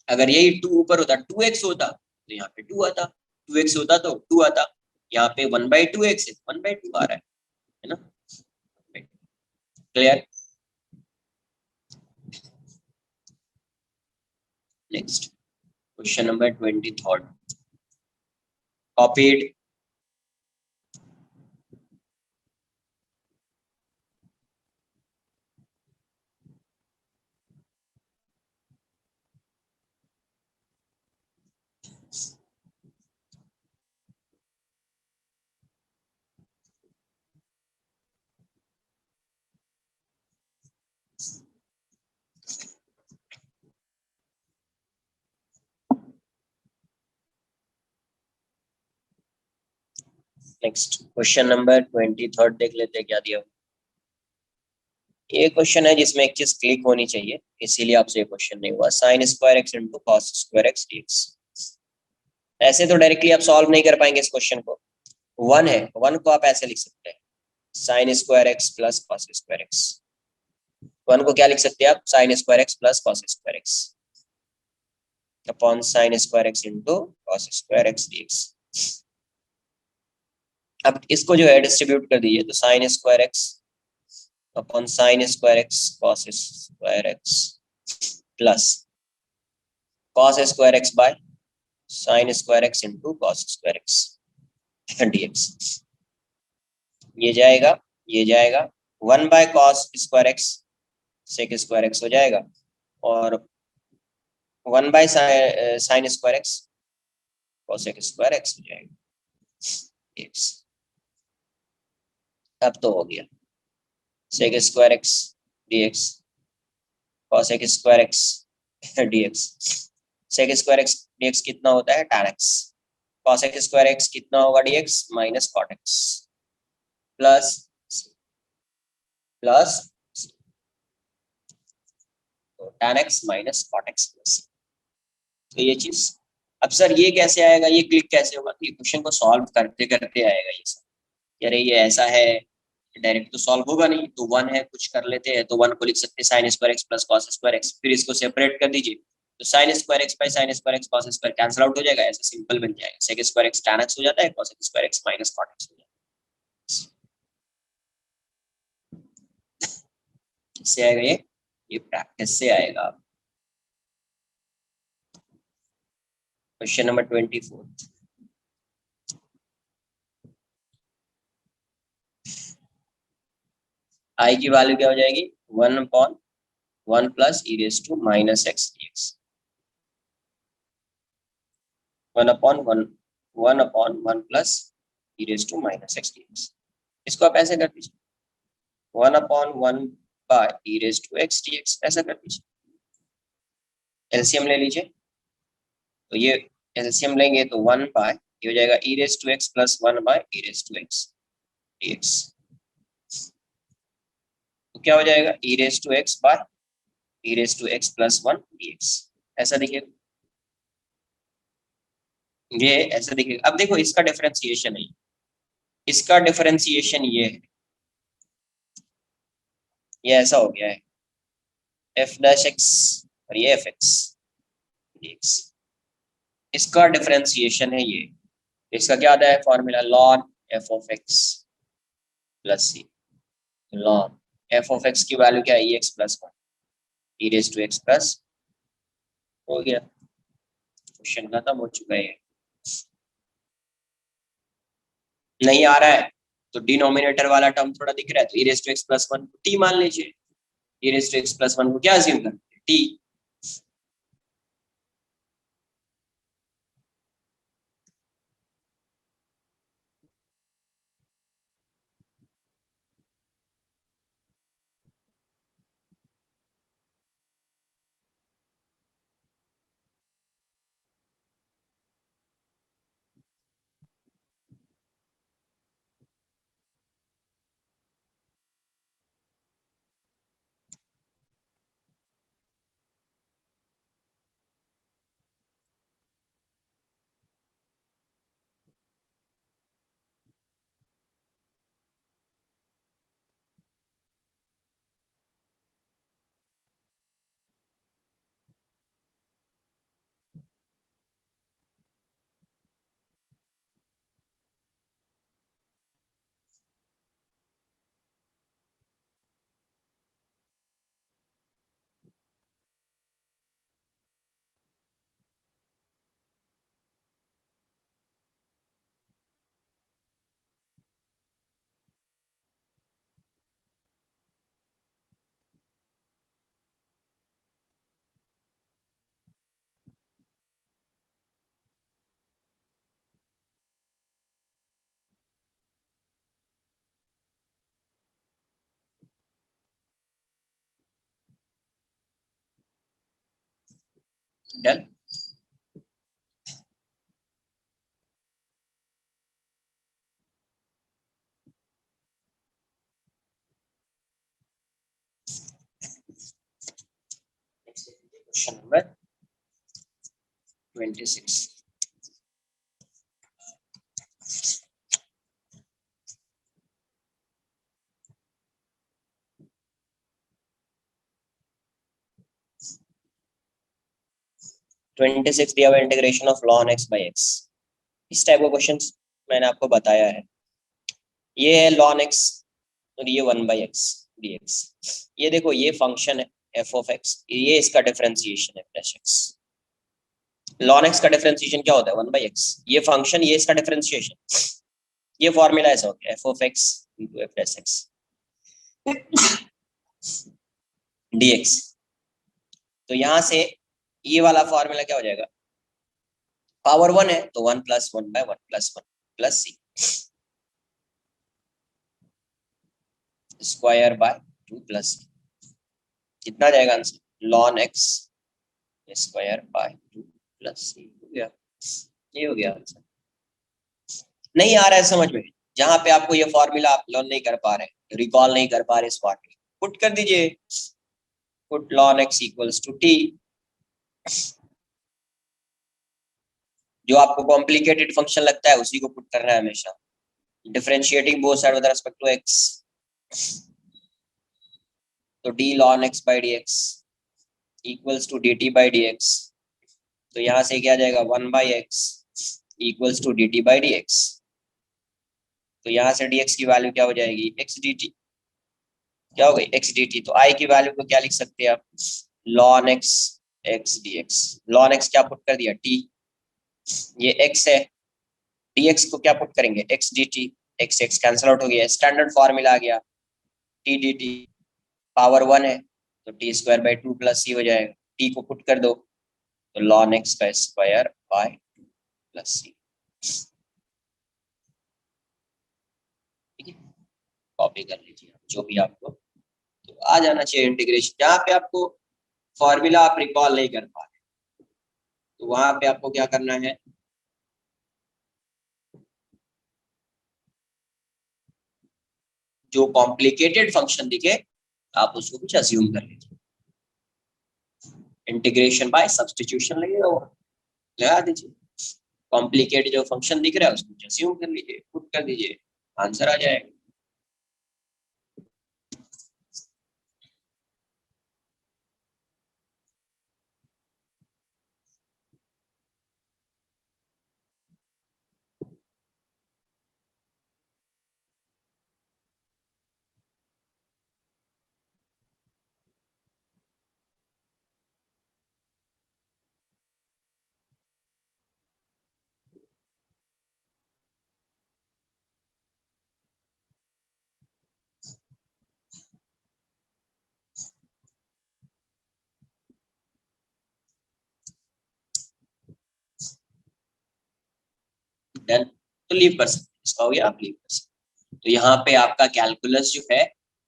अगर यही 2 ऊपर होता, 2x होता तो यहाँ पे 2 आता, 2x होता तो 2 आता, यहाँ पे 1/2x है, 1/2 आ रहा है ना। Clear. Next question number 23 copied. Next question number 23 देख लेते हैं क्या दिया। ये क्वेश्चन है जिसमें एक चीज क्लिक होनी चाहिए, इसीलिए आपसे ये क्वेश्चन नहीं हुआ। Sine square X into cos square X DX. ऐसे तो डायरेक्टली आप सॉल्व नहीं कर पाएंगे इस क्वेश्चन को। 1 है, 1 को आप ऐसे लिख सकते हैं, sine square X plus cos square X. 1 को क्या लिख सकते हैं आप, sine square X plus cos square X upon sine square X into cos square X DX. अब इसको जो है डिस्ट्रीब्यूट कर दीजिए, तो sine square X upon sine square X cos square X plus cos square X by sine square X into cos square X DX. ये जाएगा, ये जाएगा, 1 bye cos square X sec square X हो जाएगा, और 1 by sine square X cosec square X हो जाएगा X. अब तो हो गया, sec square X DX cosec square X DX. Sec square X DX कितना होता है, tan x। Cosec square X कितना होगा DX, minus cot X plus plus tan x minus cot X plus. तो ये चीज, अब सर ये कैसे आएगा, ये क्लिक कैसे होगा, ये क्वेश्चन को सॉल्व करते करते आएगा ये सब। अरे ये ऐसा है, डायरेक्ट तो सॉल्व होगा नहीं, तो 1 है, कुछ कर लेते हैं, तो 1 को लिख सकते हैं sine square X plus cos square X, फिर इसको सेपरेट कर दीजिए, तो sine square X by sine square X cos square cancel out हो जाएगा, ऐसा सिंपल बन जाएगा। Sec square X tan x हो जाता है, cos square X minus cot X हो जाता है। इससे आएगा ये प्रैक्टिस से आएगा। क्वेश्चन नंबर 24 आई की वैल्यू क्या हो जाएगी, 1/1 plus E raise to minus X DX. 1/1 plus E raise to minus X DX. इसको आप ऐसे कर दीजिए, 1/1 by E raise to X DX, ऐसा कर दीजिए। एलसीएम ले लीजिए, तो ये एलसीएम लेंगे तो 1 बाय, ये हो जाएगा E raise to X plus 1 by E raise to X DX. तो क्या हो जाएगा, E raise to X by E raise to X plus 1 DX, ऐसा दिखेगा। ये ऐसा दिखेगा। अब देखो इसका डिफरेंशिएशन है, इसका डिफरेंशिएशन ये है, ये ऐसा हो गया है एफ डैश एक्स और ये एफ एक्स डीएक्स। इसका डिफरेंशिएशन है ये, इसका क्या आता है फॉर्मूला, लॉन F of X plus C. लॉन एफ ऑफ एक्स की वैल्यू क्या है, E X plus 1 E raise to X plus, हो गया, क्वेश्चन खत्म हो चुका है। नहीं आ रहा है तो डिनोमिनेटर वाला टर्म थोड़ा दिख रहा है, तो e raise to x plus 1 t मान लीजिए। e raise to x plus 1 को क्या अज्यूम करते हैं, t। डन। Question number 26। दिया हुआ integration of ln x by x। इस टाइप का क्वेश्चन मैंने आपको बताया है। ये है ln x और ये 1 बाई x dx। ये देखो ये फंक्शन है f ऑफ x, ये इसका डिफरेंशिएशन है प्लस x। ln x का डिफरेंशिएशन क्या होता है, 1 बाई x। ये फंक्शन, ये इसका डिफरेंशिएशन, ये फॉर्मूला ऐसा हो गया f of x into f plus x dx। तो यहां से ये वाला फॉर्मूला क्या हो जाएगा, पावर 1 है तो 1 plus 1 by 1 plus 1 plus c square by 2 plus कितना जाएगा answer, ln x square by 2 plus c हो गया। ये हो गया आंसर। नहीं आ रहा है समझ में, जहां पे आपको ये फॉर्मूला आप लर्न नहीं कर पा रहे, रिकॉल नहीं कर पा रहे इस पार्ट में, पुट कर दीजिए। Put ln x equals to t। जो आपको कॉम्प्लिकेटेड फंक्शन लगता है उसी को पुट करना है हमेशा। Differentiating both side with respect to x, तो d ln x by dx equals to dt by dx। तो यहां से क्या जाएगा, 1 by x equals to dt by dx। तो यहाँ से dx की वैल्यू क्या हो जाएगी, x dt। क्या हो गई, x dt। तो i की वैल्यू को क्या लिख सकते हैं आप, ln x x dx। ln x क्या पुट कर दिया, t, ये x है, dx को क्या पुट करेंगे, x dt। x x cancel out हो गया, स्टैंडर्ड फॉर्मूला आ गया, t dt पावर 1 है तो t square by 2 plus c हो जाएगा। t को पुट कर दो तो ln x का स्क्वायर बाय 2 प्लस c। ठीक है, कॉपी कर लीजिए जो भी आपको, तो आ जाना चाहिए इंटीग्रेशन। जहाँ पे आपको फॉर्मूला आप रिकॉल नहीं कर पा रहे तो वहां पे आपको क्या करना है, जो कॉम्प्लिकेटेड फंक्शन दिखे आप उसको कुछ अज्यूम कर लीजिए। इंटीग्रेशन बाय सब्स्टिट्यूशन लगेगा, वो लगा दीजिए। कॉम्प्लिकेटेड जो फंक्शन दिख रहा है उसको अज्यूम कर लीजिए, पुट कर दीजिए, आंसर आ जाएगा। डन, तो लीव कर सकते हैं, इसका हो गया, आप लीव कर सकते हैं। तो यहाँ पे आपका कैलकुलस जो है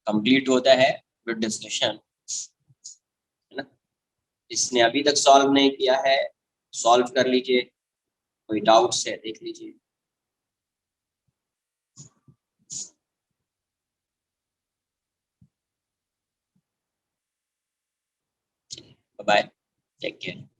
कंप्लीट होता है विद डिस्कशन, है ना। जिसने अभी तक सॉल्व नहीं किया है सॉल्व कर लीजिए, कोई डाउट्स है देख लीजिए। Bye, take care.